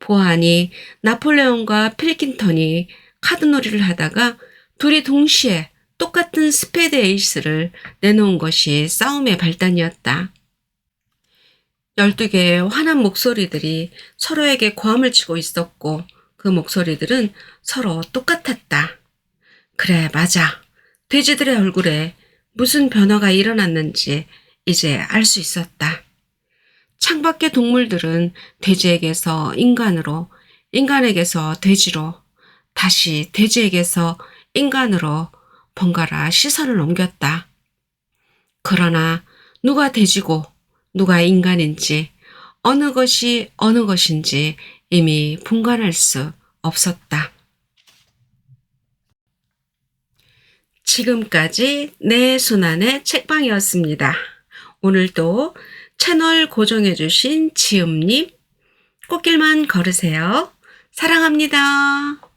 보아하니 나폴레옹과 필킨턴이 카드놀이를 하다가 둘이 동시에 똑같은 스페이드 에이스를 내놓은 것이 싸움의 발단이었다. 12개의 환한 목소리들이 서로에게 고함을 치고 있었고 그 목소리들은 서로 똑같았다. 그래, 맞아. 돼지들의 얼굴에 무슨 변화가 일어났는지 이제 알 수 있었다. 창밖의 동물들은 돼지에게서 인간으로, 인간에게서 돼지로, 다시 돼지에게서 인간으로 번갈아 시선을 옮겼다. 그러나 누가 돼지고 누가 인간인지 어느 것이 어느 것인지 이미 분간할 수 없었다. 지금까지 내 손안의 책방이었습니다. 오늘도 채널 고정해주신 지음님, 꽃길만 걸으세요. 사랑합니다.